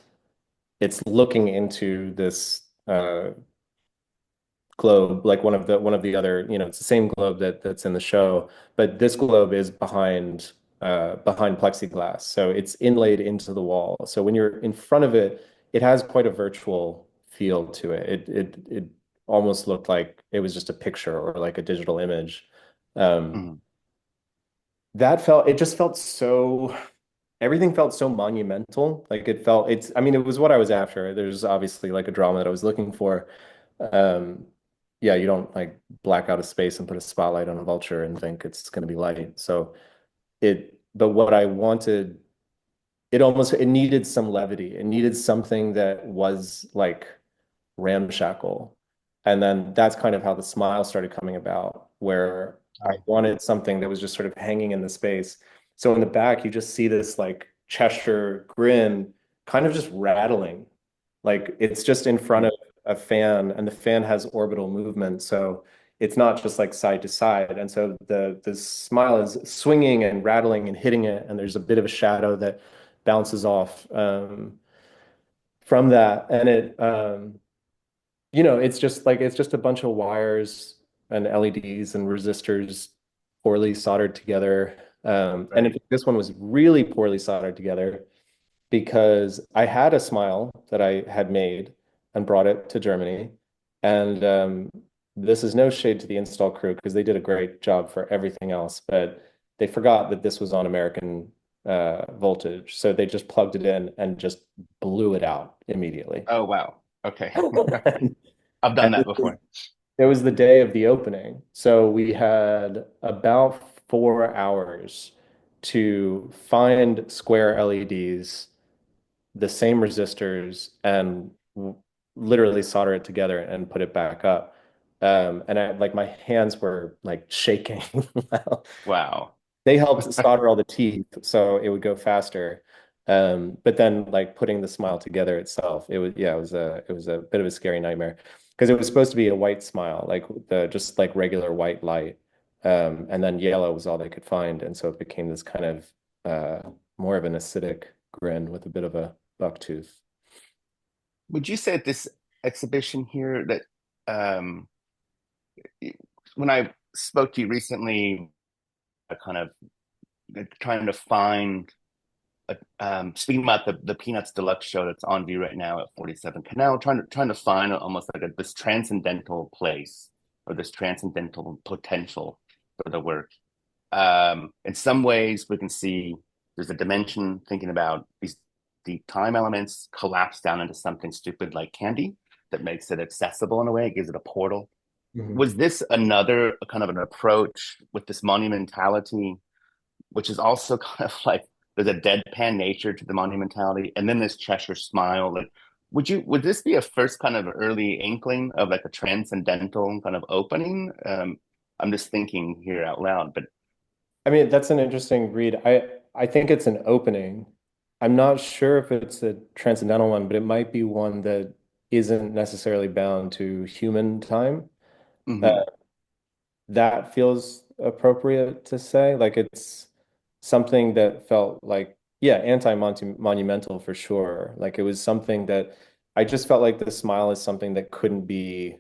it's looking into this globe, like one of the other, it's the same globe that's in the show, but this globe is behind plexiglass. So it's inlaid into the wall. So when you're in front of it, it has quite a virtual feel to it. It almost looked like it was just a picture or like a digital image. Um, Mhm. it just felt so, everything felt so monumental. Like I mean, it was what I was after. There's obviously like a drama that I was looking for. Um, yeah, you don't like black out a space and put a spotlight on a vulture and think it's going to be light. But what I wanted, it needed some levity. It needed something that was like ramshackle. And then that's kind of how the smile started coming about, where I Oh, wanted something that was just sort of hanging in the space. So in the back, you just see this like Cheshire grin kind of just rattling. Like it's just in front mm, of a fan, and the fan has orbital movement. So it's not just like side to side. And so the smile is swinging and rattling and hitting it, and there's a bit of a shadow that bounces off from that. And it's just a bunch of wires and LEDs and resistors poorly soldered together. And in right. fact, this one was really poorly soldered together because I had a smile that I had made and brought it to Germany. And this is no shade to the install crew because they did a great job for everything else, but they forgot that this was on American voltage. So they just plugged it in and just blew it out immediately. Oh, wow. Okay. And I've done that before. it was the day of the opening. So we had about 4 hours to find square LEDs, the same resistors, and literally solder it together and put it back up. And like my hands were like shaking. Wow. They helped solder all the teeth so it would go faster. But then like putting the smile together itself, it was a bit of a scary nightmare because it was supposed to be a white smile, like the just like regular white light. And then yellow was all they could find. And so it became this kind of more of an acidic grin with a bit of a buck tooth. Would you say at this exhibition here that um, when I spoke to you recently, I kind of trying to find speaking about the Peanuts Deluxe show that's on view right now at 47 Canal, trying to find almost like this transcendental place or this transcendental potential for the work. In some ways, we can see there's a dimension thinking about the time elements collapse down into something stupid like candy that makes it accessible in a way, it gives it a portal. Mhm. Was this another kind of an approach with this monumentality, which is also kind of like there's a deadpan nature to the monumentality, and then this Cheshire smile. Like, would this be a first kind of early inkling of like a transcendental kind of opening? I'm just thinking here out loud, but I mean, that's an interesting read. I think it's an opening. I'm not sure if it's a transcendental one, but it might be one that isn't necessarily bound to human time. Uh, mhm, that feels appropriate to say. Like it's something that felt like, yeah, anti-monumental for sure. Like it was something that I just felt like the smile is something that couldn't be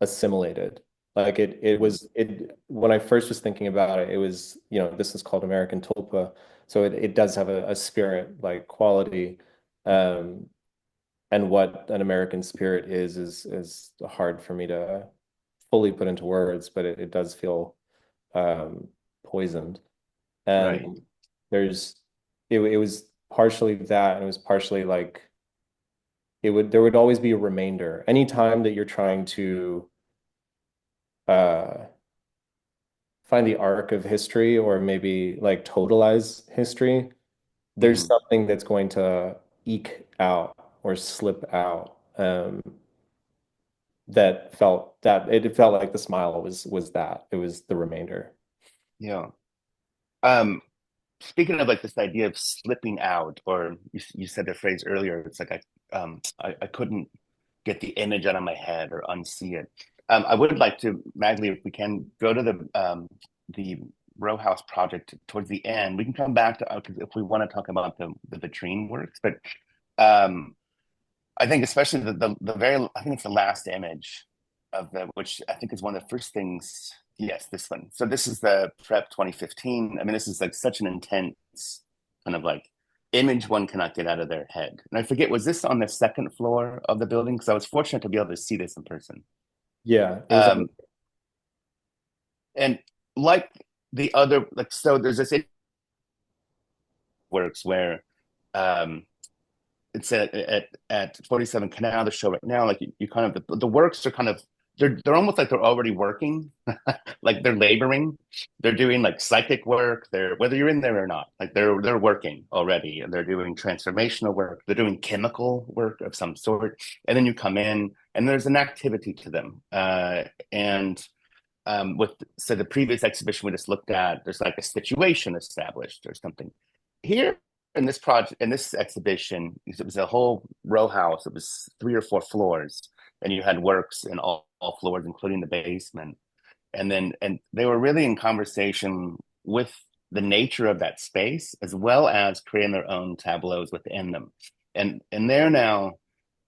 assimilated. Like it mhm, was it when I first was thinking about it, it was, this is called American Tulpa. So it does have a spirit like quality. Um, and what an American spirit is hard for me to fully put into words, but it does feel poisoned. right. And there's it was partially that, and it was partially like there would always be a remainder. Anytime that you're trying to uh find the arc of history or maybe like totalize history, there's Mhm. something that's going to eke out or slip out. That it felt like the smile was that it was the remainder. Yeah. Um, Speaking of like this idea of slipping out, or you said the phrase earlier, it's like I couldn't get the image out of my head or unsee it. I would like to, Magley, if we can go to the row house project towards the end. We can come back to if we want to talk about the vitrine works, but um, I think especially the very I think it's the last image of the which I think is one of the first things. Yes, this one. So this is the Prep 2015. I mean, this is like such an intense kind of like image one cannot get out of their head. And I forget, was this on the second floor of the building? Because I was fortunate to be able to see this in person. Yeah, it was Um, and like the other, like, so there's this works where um it's at 47 Canal, the show right now, like you kind of the works are kind of they're almost like they're already working, like they're laboring, they're doing like psychic work, they're whether you're in there or not, like they're working already, and they're doing transformational work, they're doing chemical work of some sort, and then you come in and there's an activity to them, and with so the previous exhibition we just looked at, there's like a situation established or something. Here in this project, in this exhibition, it was a whole row house. It was 3 or 4 floors, and you had works in all floors, including the basement. And they were really in conversation with the nature of that space, as well as creating their own tableaus within them. And they're now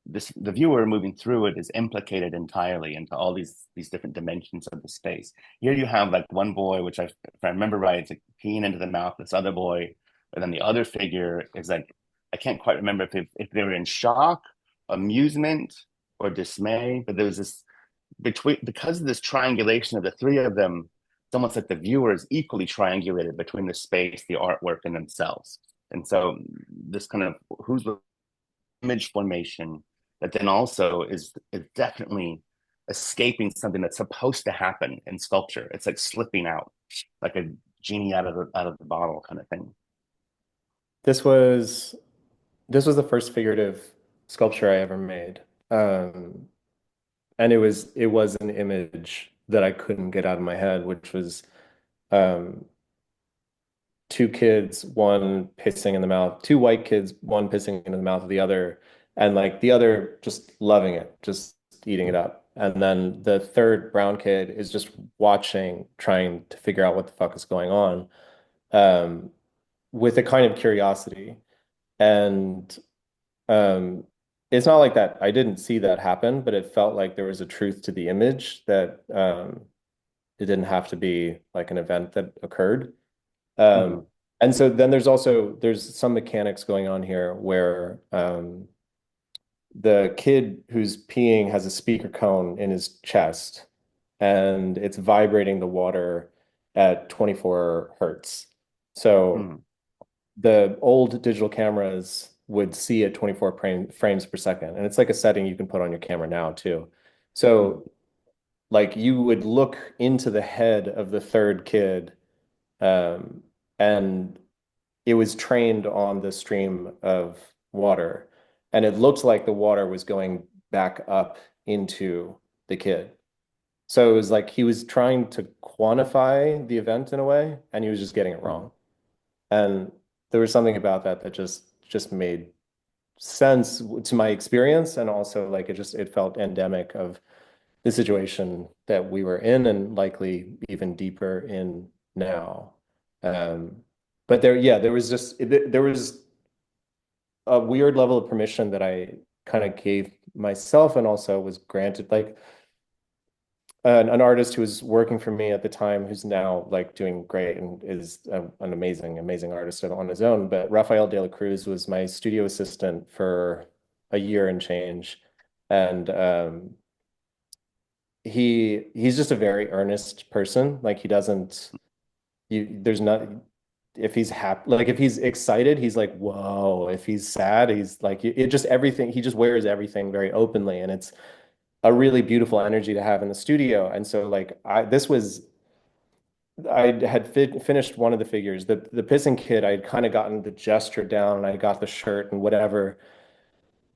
the viewer moving through it is implicated entirely into all these different dimensions of the space. Here you have like one boy, which if I remember right, it's like peeing into the mouth of this other boy, and then the other figure is like, I can't quite remember if they were in shock, amusement, or dismay. But there was this because of this triangulation of the three of them, it's almost like the viewer is equally triangulated between the space, the artwork, and themselves. And so this kind of who's image formation that then also is definitely escaping something that's supposed to happen in sculpture. It's like slipping out, like a genie out of the bottle kind of thing. This was the first figurative sculpture I ever made. And it was an image that I couldn't get out of my head, which was um, two kids, one pissing in the mouth, two white kids, one pissing into the mouth of the other, and like the other just loving it, just eating it up. And then the third brown kid is just watching, trying to figure out what the fuck is going on, um, with a kind of curiosity. And um, it's not like that. I didn't see that happen, but it felt like there was a truth to the image that it didn't have to be like an event that occurred. Mm-hmm. And so then there's some mechanics going on here where the kid who's peeing has a speaker cone in his chest, and it's vibrating the water at 24 hertz. So Mm-hmm. the old digital cameras would see at 24 frames per second, and it's like a setting you can put on your camera now too. So like you would look into the head of the third kid, um, and it was trained on the stream of water, and it looked like the water was going back up into the kid. So it was like he was trying to quantify the event in a way, and he was just getting it Mm-hmm. wrong. And there was something about that that just made sense to my experience, and also like it felt endemic of the situation that we were in, and likely even deeper in now. Um, but there was there was a weird level of permission that I kind of gave myself, and also was granted, like an artist who was working for me at the time, who's now like doing great and is an amazing artist on his own. But Rafael de la Cruz was my studio assistant for a year and change, and he's just a very earnest person. Like he doesn't there's not if he's happy, like if he's excited, he's like, whoa. If he's sad, he's like it just everything, he just wears everything very openly, and it's a really beautiful energy to have in the studio. And so like I had finished one of the figures, the pissing kid. I had kind of gotten the gesture down, I got the shirt and whatever,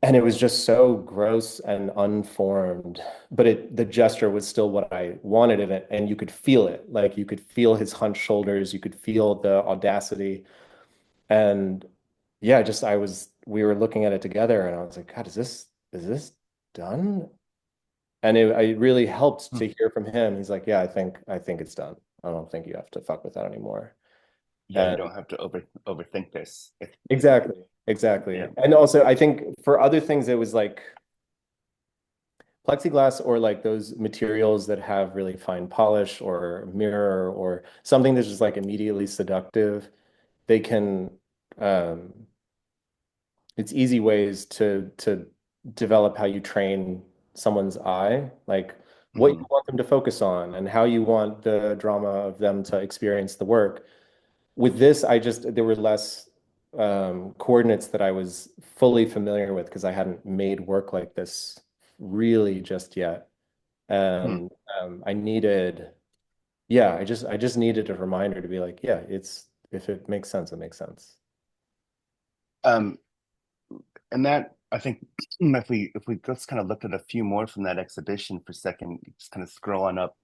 and it was just so gross and unformed, but the gesture was still what I wanted in it, and you could feel it. Like you could feel his hunched shoulders, you could feel the audacity. And yeah, just we were looking at it together, and I was like, God, is this done? And it really helped to hear from him. He's like, yeah, I think it's done. I don't think you have to fuck with that anymore. Yeah, you And don't have to overthink this. exactly. Yeah. And also I think for other things, it was like plexiglass, or like those materials that have really fine polish, or mirror, or something that's just like immediately seductive. They can um it's easy ways to develop how you train someone's eye. Like what you Mhm. want them to focus on and how you want the drama of them to experience the work. With this, there were less coordinates that I was fully familiar with because I hadn't made work like this really just yet. Hmm. And I needed, yeah, I just needed a reminder to be like, yeah, if it makes sense, it makes sense. Um, and that I think if we just kind of looked at a few more from that exhibition for a second, just kind of scroll on up.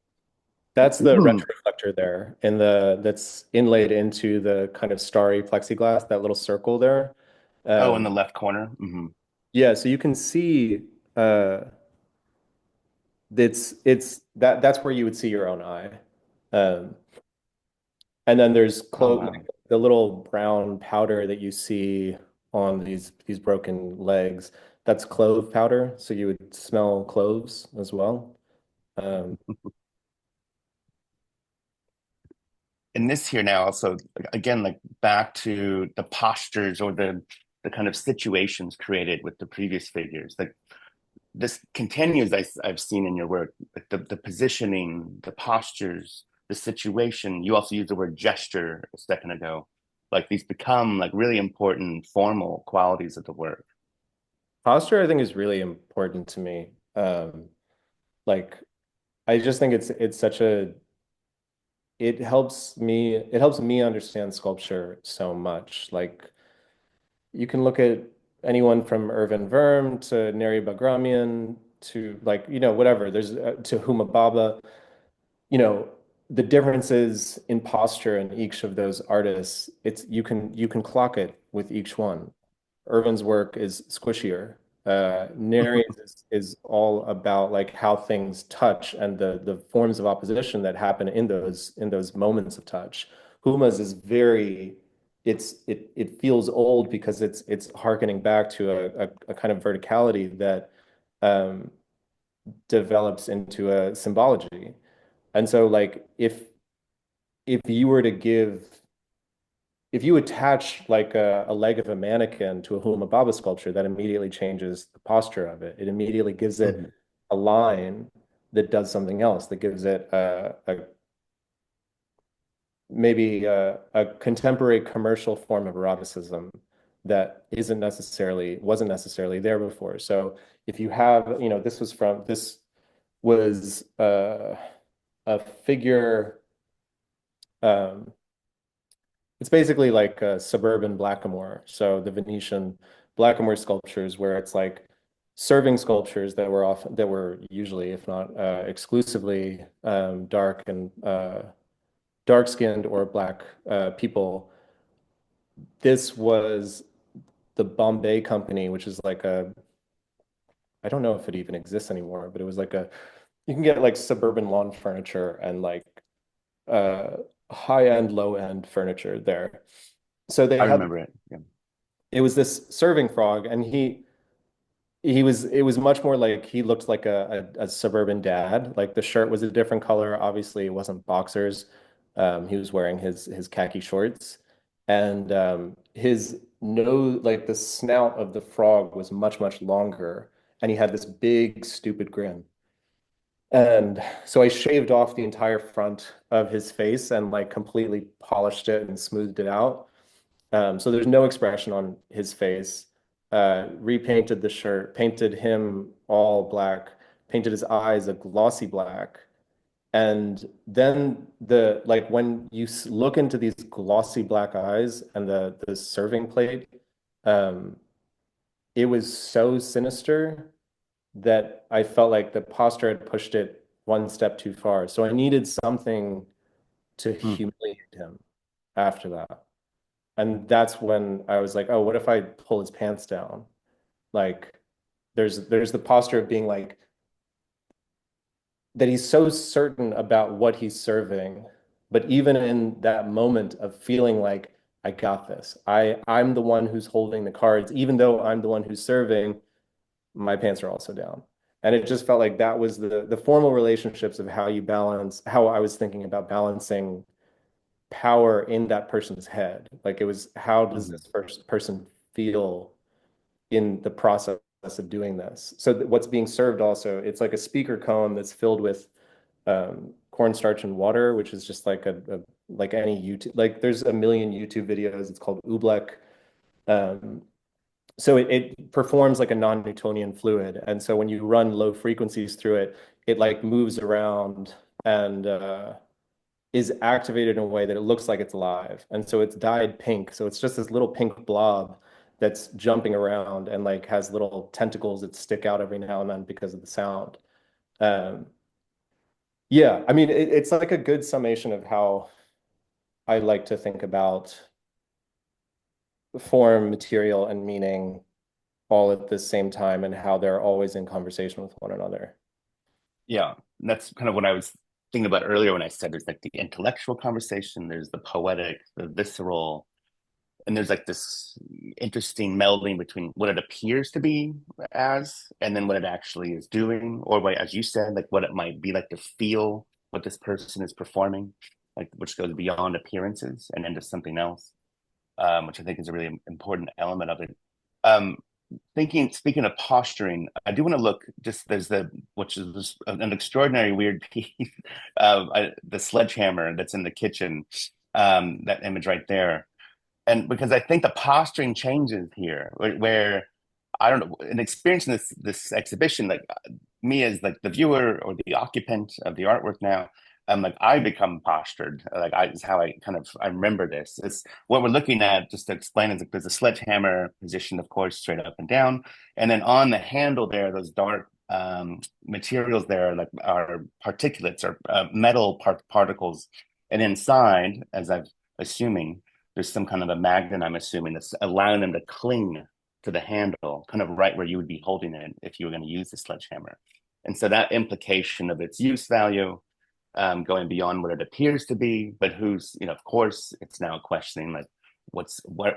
That's the retroreflector there, and that's inlaid into the kind of starry plexiglass, that little circle there. Oh, in the Um, left corner. Hmm. yeah, so you can see it's that's where you would see your own eye. Um, and then there's Oh, clove, wow. the little brown powder that you see on these broken legs. That's clove powder, so you would smell cloves as well. Um, And this here now also, again, like back to the postures or the kind of situations created with the previous figures. Like this continues, I've seen in your work, like the positioning, the postures, the situation. You also used the word gesture a second ago. Like these become like really important formal qualities of the work. Posture, I think, is really important to me. Like I just think it's such a it helps me understand sculpture so much. Like you can look at anyone from Irvin Verm to Neri Bagramian to like, whatever. There's to Huma Baba, you know, the differences in posture in each of those artists, it's you can clock it with each one. Irvin's work is squishier. Neri's is all about like how things touch and the forms of opposition that happen in those moments of touch. Huma's is very it feels old because it's harkening back to a kind of verticality that um, develops into a symbology. And so like if you were to give if you attach like a leg of a mannequin to a Huma Baba sculpture, that immediately changes the posture of it. It immediately gives it Mhm. a line that does something else, that gives it maybe a contemporary commercial form of eroticism that wasn't necessarily there before. So if you have, this was a figure. Um, It's basically like a suburban blackamoor. So the Venetian blackamoor sculptures, where it's like serving sculptures that were usually, if not exclusively, dark skinned or black people. This was the Bombay Company, which is like I don't know if it even exists anymore, but it was like you can get like suburban lawn furniture and like uh, high end, low end furniture there. So they I had remember it. Yeah. it was this serving frog, and he was it was much more like he looked like a suburban dad. Like the shirt was a different color. Obviously, it wasn't boxers. He was wearing his khaki shorts, and his nose, like the snout of the frog, was much longer, and he had this big stupid grin. And so I shaved off the entire front of his face and like completely polished it and smoothed it out. So there's no expression on his face. Repainted the shirt, painted him all black, painted his eyes a glossy black. And then when you look into these glossy black eyes and the serving plate, um, it was so sinister that I felt like the posture had pushed it one step too far. So I needed something to Hmm. humiliate him after that. And that's when I was like, oh, what if I pull his pants down? Like there's the posture of being like that he's so certain about what he's serving, but even in that moment of feeling like I got this. I'm the one who's holding the cards, even though I'm the one who's serving, my pants are also down. And it just felt like that was the formal relationships of how I was thinking about balancing power in that person's head. Like it was, how does Mhm. this first person feel in the process of doing this. So what's being served also, it's like a speaker cone that's filled with cornstarch and water, which is just like like any YouTube, like there's a million YouTube videos. It's called oobleck. So it performs like a non-Newtonian fluid. And so when you run low frequencies through it, it like moves around and is activated in a way that it looks like it's alive. And so it's dyed pink. So it's just this little pink blob that's jumping around and like has little tentacles that stick out every now and then because of the sound. Yeah, I mean, it's like a good summation of how I like to think about form, material, and meaning all at the same time and how they're always in conversation with one another. Yeah, that's kind of what I was thinking about earlier when I said there's like the intellectual conversation, there's the poetic, the visceral, and there's like this interesting melding between what it appears to be as and then what it actually is doing, or what, as you said, like what it might be like to feel what this person is performing, like which goes beyond appearances and into something else, which I think is a really important element of it. Um, speaking of posturing, I do want to look just there's which is an extraordinary weird piece, the sledgehammer that's in the kitchen, that image right there. And because I think the posturing changes here, where I don't know, in experiencing this exhibition, like me as like the viewer or the occupant of the artwork now, like I become postured. Like is how I remember this. It's what we're looking at. Just to explain, is like there's a sledgehammer position, of course, straight up and down, and then on the handle there, those dark materials there, like are particulates or metal particles, and inside, as I'm assuming, there's some kind of a magnet, I'm assuming, that's allowing them to cling to the handle, kind of right where you would be holding it if you were going to use the sledgehammer. And so that implication of its use value, going beyond what it appears to be, but of course, it's now questioning like,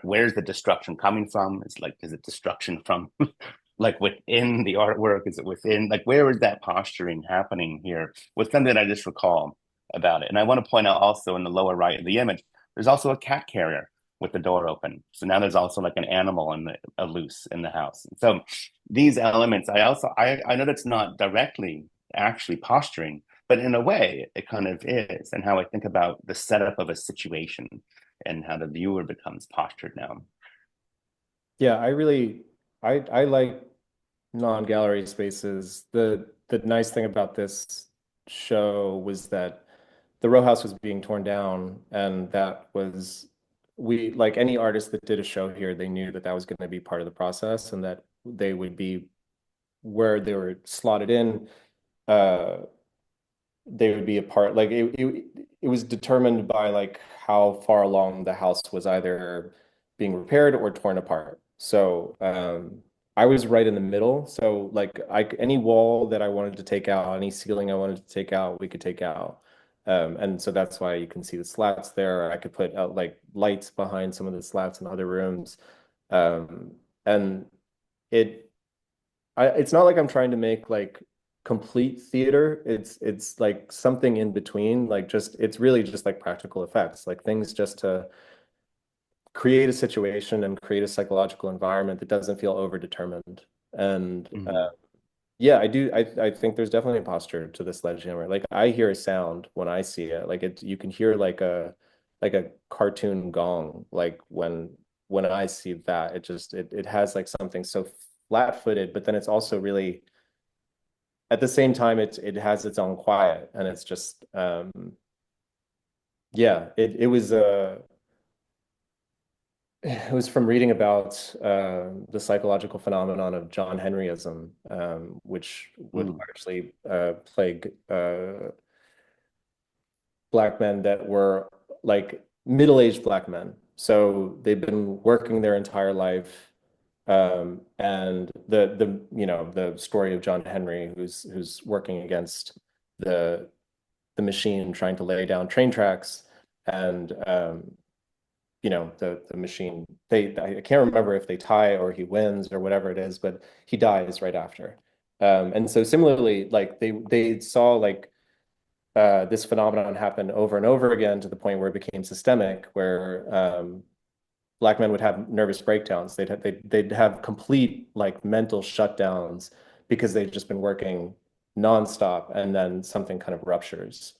where's the destruction coming from? It's like, is it destruction from like within the artwork? Is it within, like, where is that posturing happening here? Was something that I just recall about it. And I want to point out also in the lower right of the image, there's also a cat carrier with the door open. So now there's also like an animal loose in the house. So these elements, I know that's not directly actually posturing, but in a way it kind of is, and how I think about the setup of a situation and how the viewer becomes postured now. Yeah, I like non-gallery spaces. The nice thing about this show was that the row house was being torn down, and that was we like any artist that did a show here, they knew that that was going to be part of the process and that they would be where they were slotted in. They would be a part like it was determined by like how far along the house was either being repaired or torn apart. So I was right in the middle. So like any wall that I wanted to take out, any ceiling I wanted to take out, we could take out. And so that's why you can see the slats there. I could put out like lights behind some of the slats in other rooms. And it it's not like I'm trying to make like complete theater. It's like something in between, like just it's really just like practical effects, like things just to create a situation and create a psychological environment that doesn't feel overdetermined. And yeah, I think there's definitely a posture to the sledgehammer. Like I hear a sound when I see it. Like you can hear like a cartoon gong. Like when I see that, it has like something so flat-footed, but then it's also really at the same time it has its own quiet, and it's just yeah, it was from reading about the psychological phenomenon of John Henryism, which would largely plague Black men that were like middle-aged Black men. So they've been working their entire life. And the story of John Henry, who's working against the machine, trying to lay down train tracks, and the machine, I can't remember if they tie or he wins or whatever it is, but he dies right after. And so similarly, like they saw like this phenomenon happen over and over again to the point where it became systemic, where Black men would have nervous breakdowns. They'd have complete like mental shutdowns because they've just been working nonstop, and then something kind of ruptures.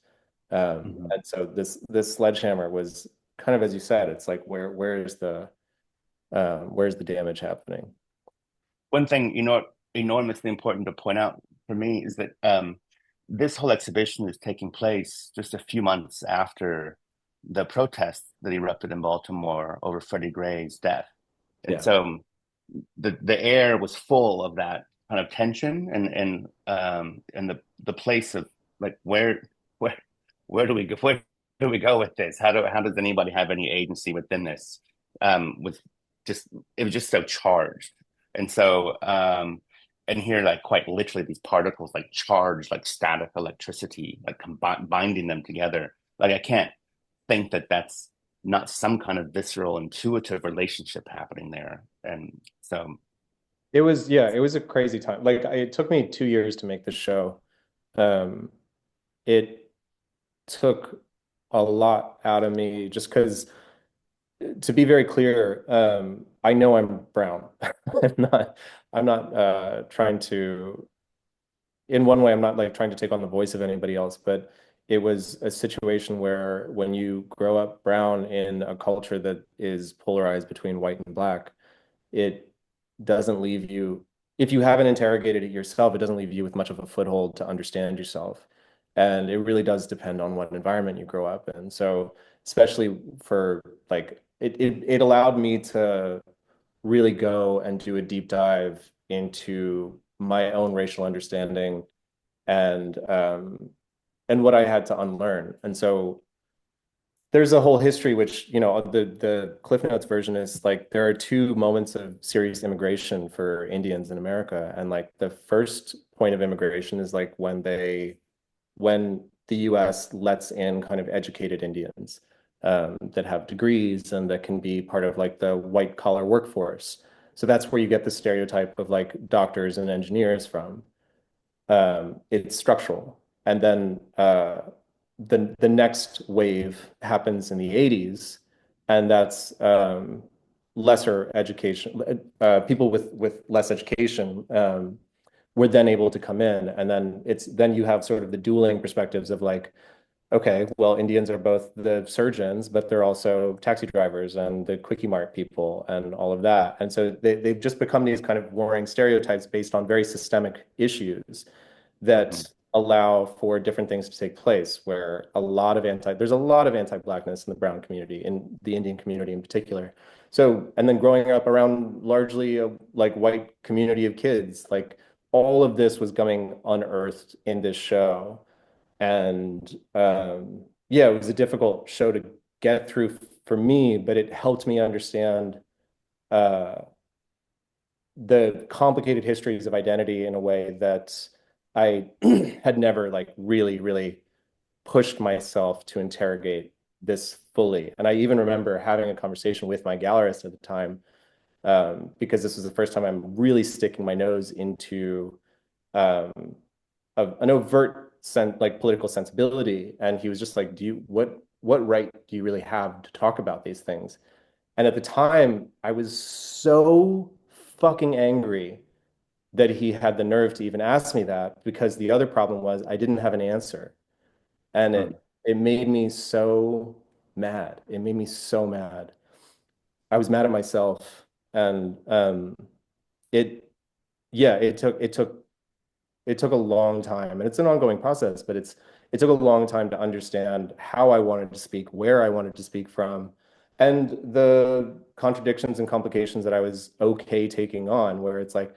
And so this sledgehammer was kind of, as you said, it's like where's the damage happening? One thing, enormously important to point out for me is that this whole exhibition is taking place just a few months after the protests that erupted in Baltimore over Freddie Gray's death. And Yeah. so the air was full of that kind of tension and the place of like where do we go with this? How does anybody have any agency within this? With just it was just so charged. And so and here like quite literally these particles like charged like static electricity, like binding them together. Like I can't think that that's not some kind of visceral intuitive relationship happening there. And so It was, yeah, it was a crazy time. Like it took me 2 years to make the show. Um, it took a lot out of me just because, to be very clear, I know I'm brown. I'm not trying to, in one way, I'm not like trying to take on the voice of anybody else, but it was a situation where when you grow up brown in a culture that is polarized between white and black, it doesn't leave you, if you haven't interrogated it yourself, it doesn't leave you with much of a foothold to understand yourself. And it really does depend on what environment you grow up in. So, especially for like, it allowed me to really go and do a deep dive into my own racial understanding and what I had to unlearn. And so there's a whole history, which, the Cliff Notes version is like there are two moments of serious immigration for Indians in America. And like the first point of immigration is like when the US lets in kind of educated Indians that have degrees and that can be part of like the white collar workforce. So that's where you get the stereotype of like doctors and engineers from. It's structural. And then the next wave happens in the 80s, and that's lesser education. People with less education were then able to come in, and then you have sort of the dueling perspectives of like, okay, well, Indians are both the surgeons, but they're also taxi drivers and the Quickie Mart people and all of that. And so they've just become these kind of warring stereotypes based on very systemic issues that allow for different things to take place, where there's a lot of anti-blackness in the brown community, in the Indian community in particular. So, and then growing up around largely a like white community of kids, like all of this was coming unearthed in this show. And yeah, it was a difficult show to get through for me, but it helped me understand uh, the complicated histories of identity in a way that I had never like really, really pushed myself to interrogate this fully. And I even remember having a conversation with my gallerist at the time, because this was the first time I'm really sticking my nose into um, an overt like political sensibility. And he was just like, what right do you really have to talk about these things? And at the time, I was so fucking angry that he had the nerve to even ask me that, because the other problem was I didn't have an answer. And it made me so mad. It made me so mad. I was mad at myself. And it yeah, it took a long time, and it's an ongoing process, but it took a long time to understand how I wanted to speak, where I wanted to speak from, and the contradictions and complications that I was okay taking on, where it's like,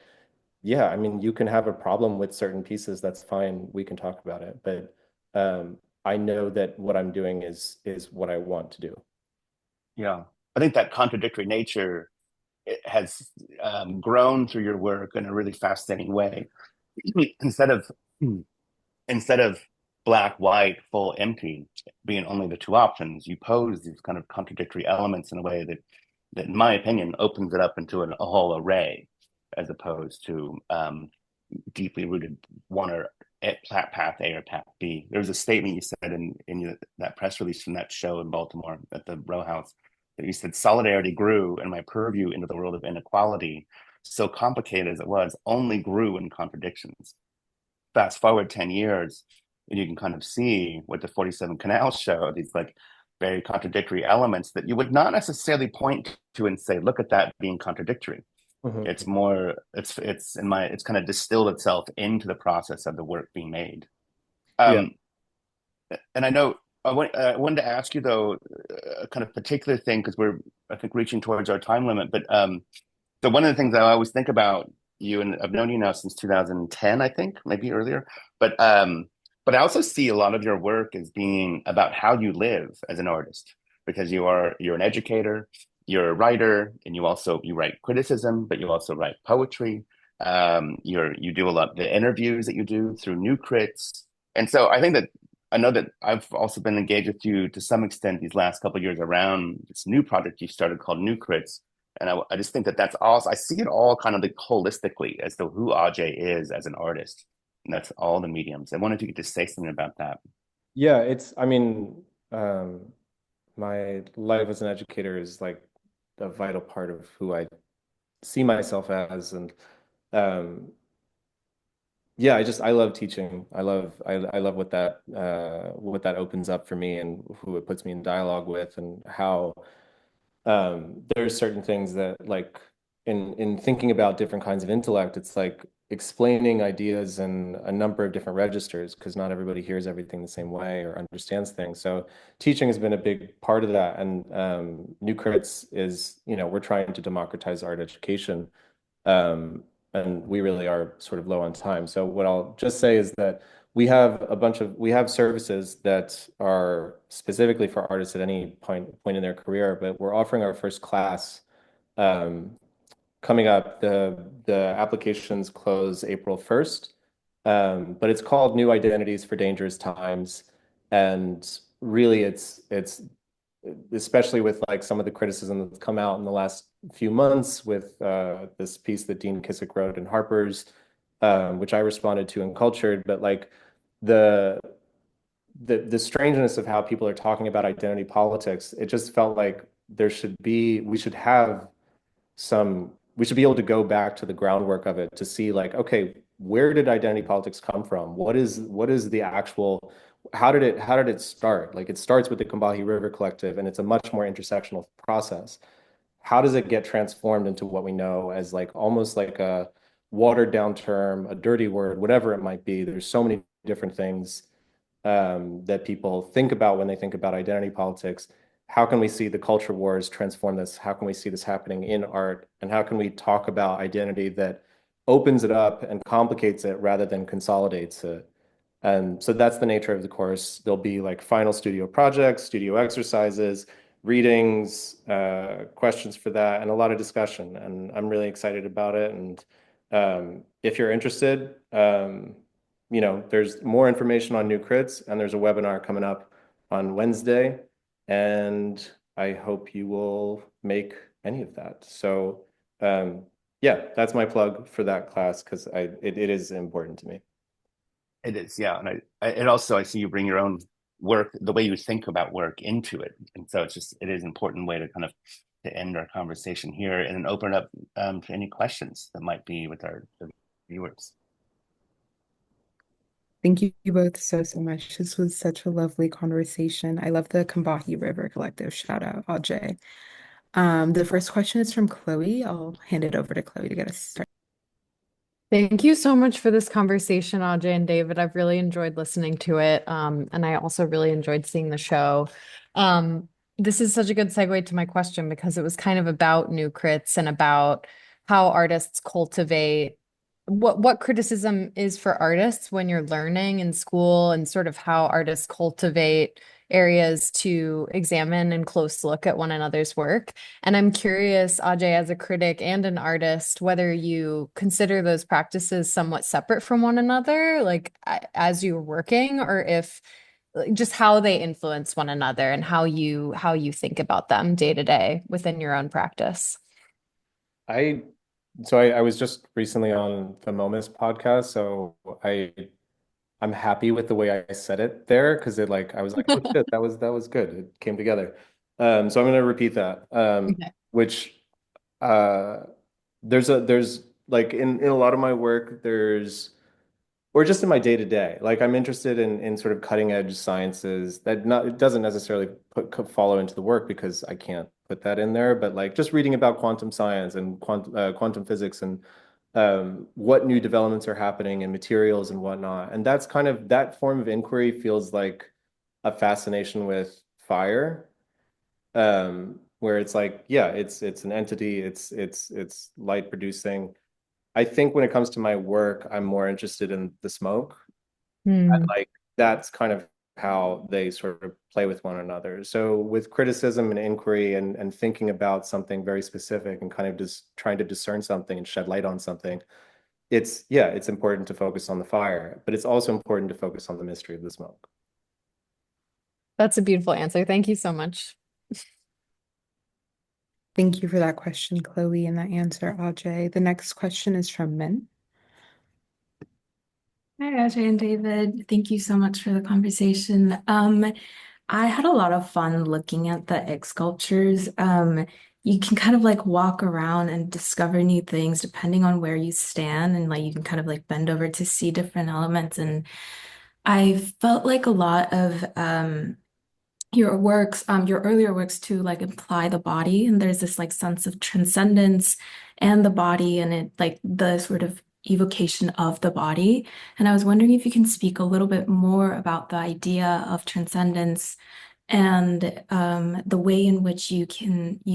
yeah, I mean, you can have a problem with certain pieces, that's fine, we can talk about it. But I know that what I'm doing is what I want to do. yeah, I think that contradictory nature it has grown through your work in a really fascinating way. instead of instead of black, white, full, empty being only the two options, you pose these kind of contradictory elements in a way that in my opinion, opens it up into a whole array, as opposed to deeply rooted one or path A or path B. There was a statement you said in that press release from that show in Baltimore at the Row House you said solidarity grew and my purview into the world of inequality, so complicated as it was, only grew in contradictions. Fast forward 10 years, and you can kind of see what the 47 Canals show, these like very contradictory elements that you would not necessarily point to and say, look at that being contradictory. It's more, it's kind of distilled itself into the process of the work being made. Yeah. And I know I wanted to ask you though, a kind of particular thing, because we're, I think, reaching towards our time limit. But so one of the things I always think about you, and I've known you now since 2010, I think, maybe earlier. But I also see a lot of your work as being about how you live as an artist, because you're an educator, you're a writer, and you write criticism, but you also write poetry. You do a lot the interviews that you do through NewCrits. And so I know that I've also been engaged with you to some extent these last couple of years around this new project you started called NewCrits. And I just think that that's also, I see it all kind of like holistically as to who Ajay is as an artist. And that's all the mediums. I wonder if you could just say something about that. Yeah, I mean, my life as an educator is like a vital part of who I see myself as. And yeah, I love teaching. I love what that opens up for me and who it puts me in dialogue with, and how there's certain things that, like, in thinking about different kinds of intellect, it's like explaining ideas in a number of different registers, because not everybody hears everything the same way or understands things. So teaching has been a big part of that. And NewCrits is, we're trying to democratize art education. And we really are sort of low on time. So what I'll just say is that we have services that are specifically for artists at any point in their career, but we're offering our first class coming up. The applications close April 1st, but it's called New Identities for Dangerous Times. And really it's especially with like some of the criticism that's come out in the last few months with this piece that Dean Kissick wrote in Harper's, which I responded to in Cultured. But like the strangeness of how people are talking about identity politics, it just felt like we should be able to go back to the groundwork of it to see, like, okay, where did identity politics come from? What is the actual, how did it start? Like, it starts with the Combahee River Collective, and it's a much more intersectional process. How does it get transformed into what we know as like almost like a watered down term, a dirty word, whatever it might be? There's so many different things that people think about when they think about identity politics. How can we see the culture wars transform this? How can we see this happening in art? And how can we talk about identity that opens it up and complicates it rather than consolidates it? And so that's the nature of the course. There'll be like final studio projects, studio exercises, readings, questions for that, and a lot of discussion. And I'm really excited about it. And if you're interested, there's more information on NewCrits, and there's a webinar coming up on Wednesday. And I hope you will make any of that. So yeah, that's my plug for that class, because it is important to me. It is, yeah. And I see you bring your own work, the way you think about work, into it. And so it is an important way to kind of to end our conversation here and then open up to any questions that might be with our viewers. Thank you both so much. This was such a lovely conversation. I love the Combahee River Collective. Shout out, Ajay. The first question is from Chloe. I'll hand it over to Chloe to get us started. Thank you so much for this conversation, Ajay and David. I've really enjoyed listening to it. And I also really enjoyed seeing the show. This is such a good segue to my question, because it was kind of about NewCrits and about how artists cultivate what criticism is for artists when you're learning in school, and sort of how artists cultivate areas to examine and close look at one another's work. And I'm curious, Ajay, as a critic and an artist, whether you consider those practices somewhat separate from one another, like as you're working, or if just how they influence one another and how you think about them day to day within your own practice. I was just recently on the MoMA's podcast, so I'm happy with the way I said it there, because I was like, oh shit, that was good. It came together. So I'm going to repeat that, Okay. which uh, there's like in a lot of my work, or just in my day to day, like I'm interested in sort of cutting edge sciences that not it doesn't necessarily follow into the work because I can't put that in there, but like just reading about quantum science and quantum physics and what new developments are happening in materials and whatnot. And that's kind of that form of inquiry feels like a fascination with fire, where it's like, yeah, it's an entity, it's light producing. I think when it comes to my work, I'm more interested in the smoke. And Hmm. like that's kind of how they sort of play with one another. So with criticism and inquiry and thinking about something very specific and kind of just trying to discern something and shed light on something, it's yeah, it's important to focus on the fire, but it's also important to focus on the mystery of the smoke. That's a beautiful answer. Thank you so much. Thank you for that question, Chloe, and that answer, Ajay. The next question is from Min. Hi, Ajay and David. Thank you so much for the conversation. I had a lot of fun looking at the egg sculptures. You can kind of like walk around and discover new things depending on where you stand, and like you can kind of like bend over to see different elements. And I felt like a lot of your works, your earlier works too, like imply the body, and there's this like sense of transcendence and the body, and it like the sort of evocation of the body. And I was wondering if you can speak a little bit more about the idea of transcendence and the way in which you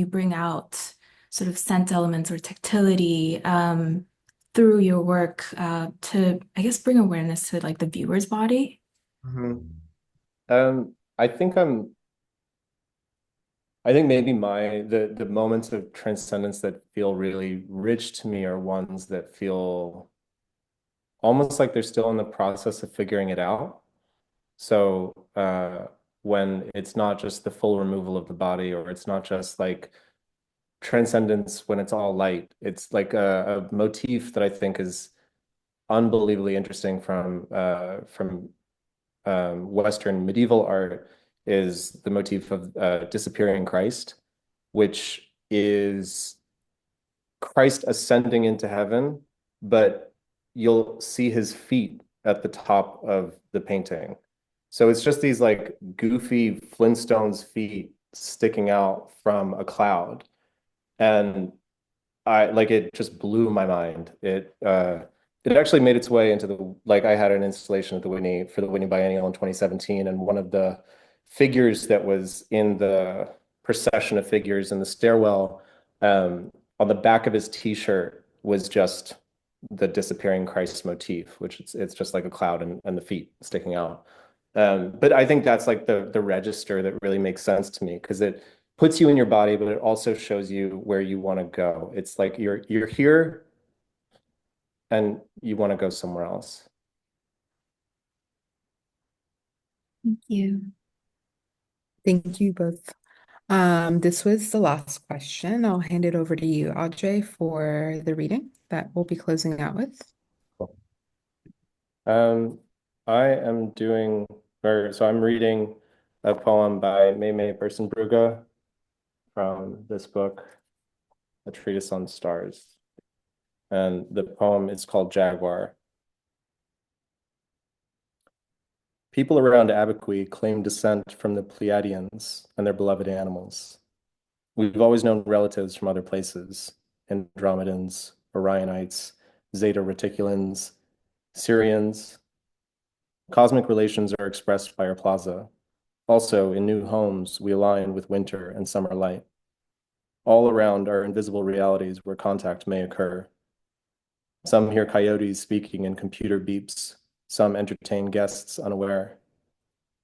bring out sort of scent elements or tactility through your work to, I guess, bring awareness to like the viewer's body. Mhm. I think I think maybe the moments of transcendence that feel really rich to me are ones that feel almost like they're still in the process of figuring it out. So when it's not just the full removal of the body, or it's not just like transcendence when it's all light, it's like a motif that I think is unbelievably interesting from Western medieval art is the motif of disappearing Christ, which is Christ ascending into heaven, but you'll see his feet at the top of the painting. So it's just these like goofy Flintstones feet sticking out from a cloud. And I like it just blew my mind. It actually made its way into the like I had an installation at the Whitney for the Whitney Biennial in 2017, and one of the figures that was in the procession of figures in the stairwell, on the back of his t-shirt was just the disappearing Christ motif, which it's just like a cloud and the feet sticking out. But I think that's like the register that really makes sense to me because it puts you in your body, but it also shows you where you want to go. It's like you're here and you want to go somewhere else. Thank you. Thank you both. This was the last question. I'll hand it over to you, Audrey, for the reading that we'll be closing out with. Cool. I am doing, or so I'm reading a poem by MoMA Bersenbrugge from this book, A Treatise on Stars. And the poem is called Jaguar. People around Abiqui claim descent from the Pleiadians and their beloved animals. We've always known relatives from other places, Andromedans, Orionites, Zeta Reticulans, Syrians. Cosmic relations are expressed by our plaza. Also, in new homes, we align with winter and summer light. All around are invisible realities where contact may occur. Some hear coyotes speaking in computer beeps. Some entertain guests unaware.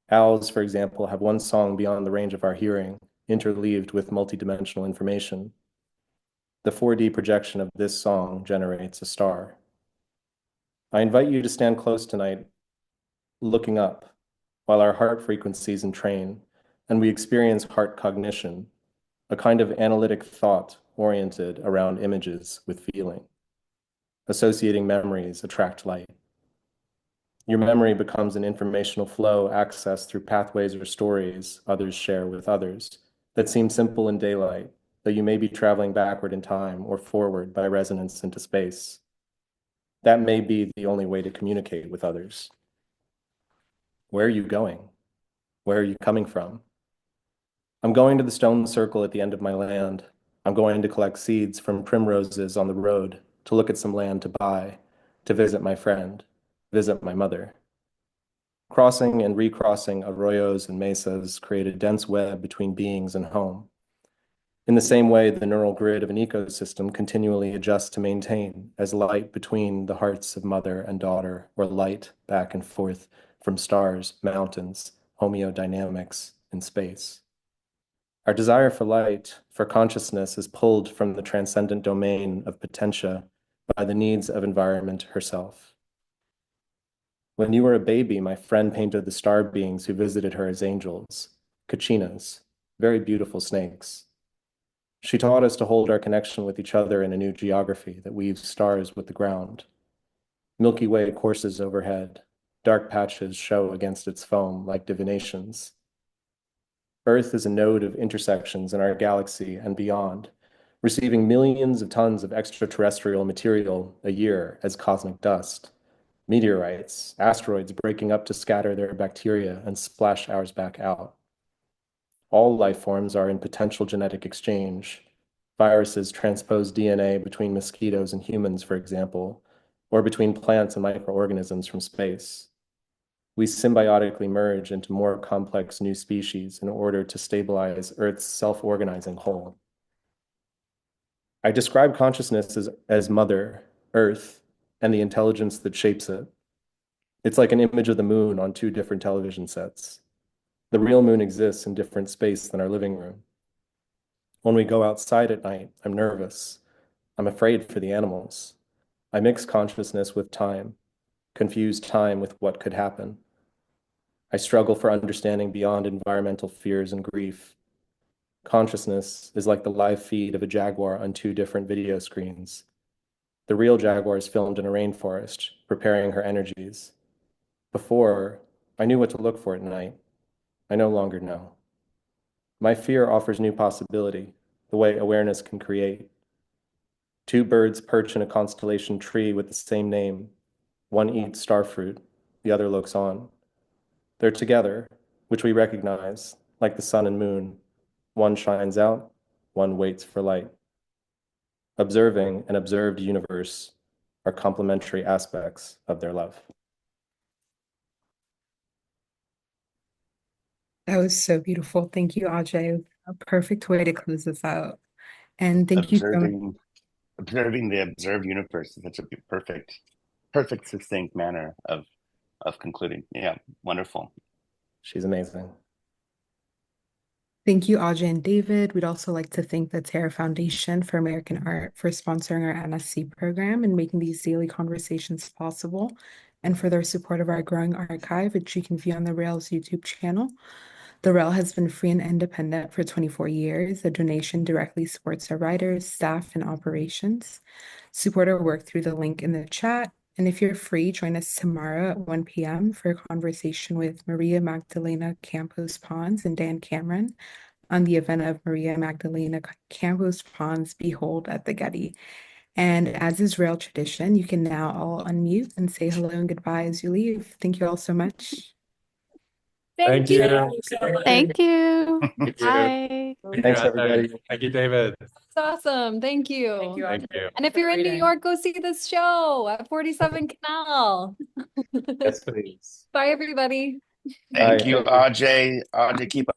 Owls, for example, have one song beyond the range of our hearing, interleaved with multidimensional information. The 4D projection of this song generates a star. I invite you to stand close tonight, looking up, while our heart frequencies entrain, and we experience heart cognition, a kind of analytic thought oriented around images with feeling. Associating memories attract light. Your memory becomes an informational flow accessed through pathways or stories others share with others, that seem simple in daylight, though you may be traveling backward in time or forward by resonance into space. That may be the only way to communicate with others. Where are you going? Where are you coming from? I'm going to the stone circle at the end of my land. I'm going to collect seeds from primroses on the road, to look at some land to buy, to visit my friend, visit my mother. Crossing and recrossing arroyos and mesas create a dense web between beings and home. In the same way, the neural grid of an ecosystem continually adjusts to maintain as light between the hearts of mother and daughter, or light back and forth from stars, mountains, homeodynamics, and space. Our desire for light, for consciousness, is pulled from the transcendent domain of potentia by the needs of environment herself. When you were a baby, my friend painted the star beings who visited her as angels, kachinas, very beautiful snakes. She taught us to hold our connection with each other in a new geography that weaves stars with the ground. Milky Way courses overhead. Dark patches show against its foam like divinations. Earth is a node of intersections in our galaxy and beyond, receiving millions of tons of extraterrestrial material a year as cosmic dust. Meteorites, asteroids breaking up to scatter their bacteria and splash ours back out. All life forms are in potential genetic exchange. Viruses transpose DNA between mosquitoes and humans, for example, or between plants and microorganisms from space. We symbiotically merge into more complex new species in order to stabilize Earth's self-organizing whole. I describe consciousness as Mother, Earth, and the intelligence that shapes it. It's like an image of the moon on two different television sets. The real moon exists in different space than our living room. When we go outside at night, I'm nervous. I'm afraid for the animals. I mix consciousness with time, confuse time with what could happen. I struggle for understanding beyond environmental fears and grief. Consciousness is like the live feed of a jaguar on two different video screens. The real jaguar is filmed in a rainforest, preparing her energies. Before, I knew what to look for at night. I no longer know. My fear offers new possibility, the way awareness can create. Two birds perch in a constellation tree with the same name. One eats starfruit, the other looks on. They're together, which we recognize, like the sun and moon. One shines out, one waits for light. Observing an observed universe are complementary aspects of their love. That was so beautiful. Thank you, Ajay. A perfect way to close this out. And thank you so much. Observing the observed universe is such a perfect, succinct manner of concluding. Yeah, wonderful. She's amazing. Thank you, Ajay and David. We'd also like to thank the Terra Foundation for American Art for sponsoring our NSC program and making these daily conversations possible, and for their support of our growing archive, which you can view on the Rails YouTube channel. The Rail has been free and independent for 24 years. The donation directly supports our writers, staff, and operations. Support our work through the link in the chat. And if you're free, join us tomorrow at 1 p.m. for a conversation with Maria Magdalena Campos Pons and Dan Cameron on the event of Maria Magdalena Campos Pons Behold at the Getty. And as is Rail tradition, you can now all unmute and say hello and goodbye as you leave. Thank you all so much. Thank you. Thank you. Bye. Thanks, everybody. Thank you, David. It's awesome. Thank you. Thank you, Thank you. And if you're in New York, go see this show at 47 Canal. Yes, please. Bye, everybody. Thank Bye. you, Ajay. Ajay, keep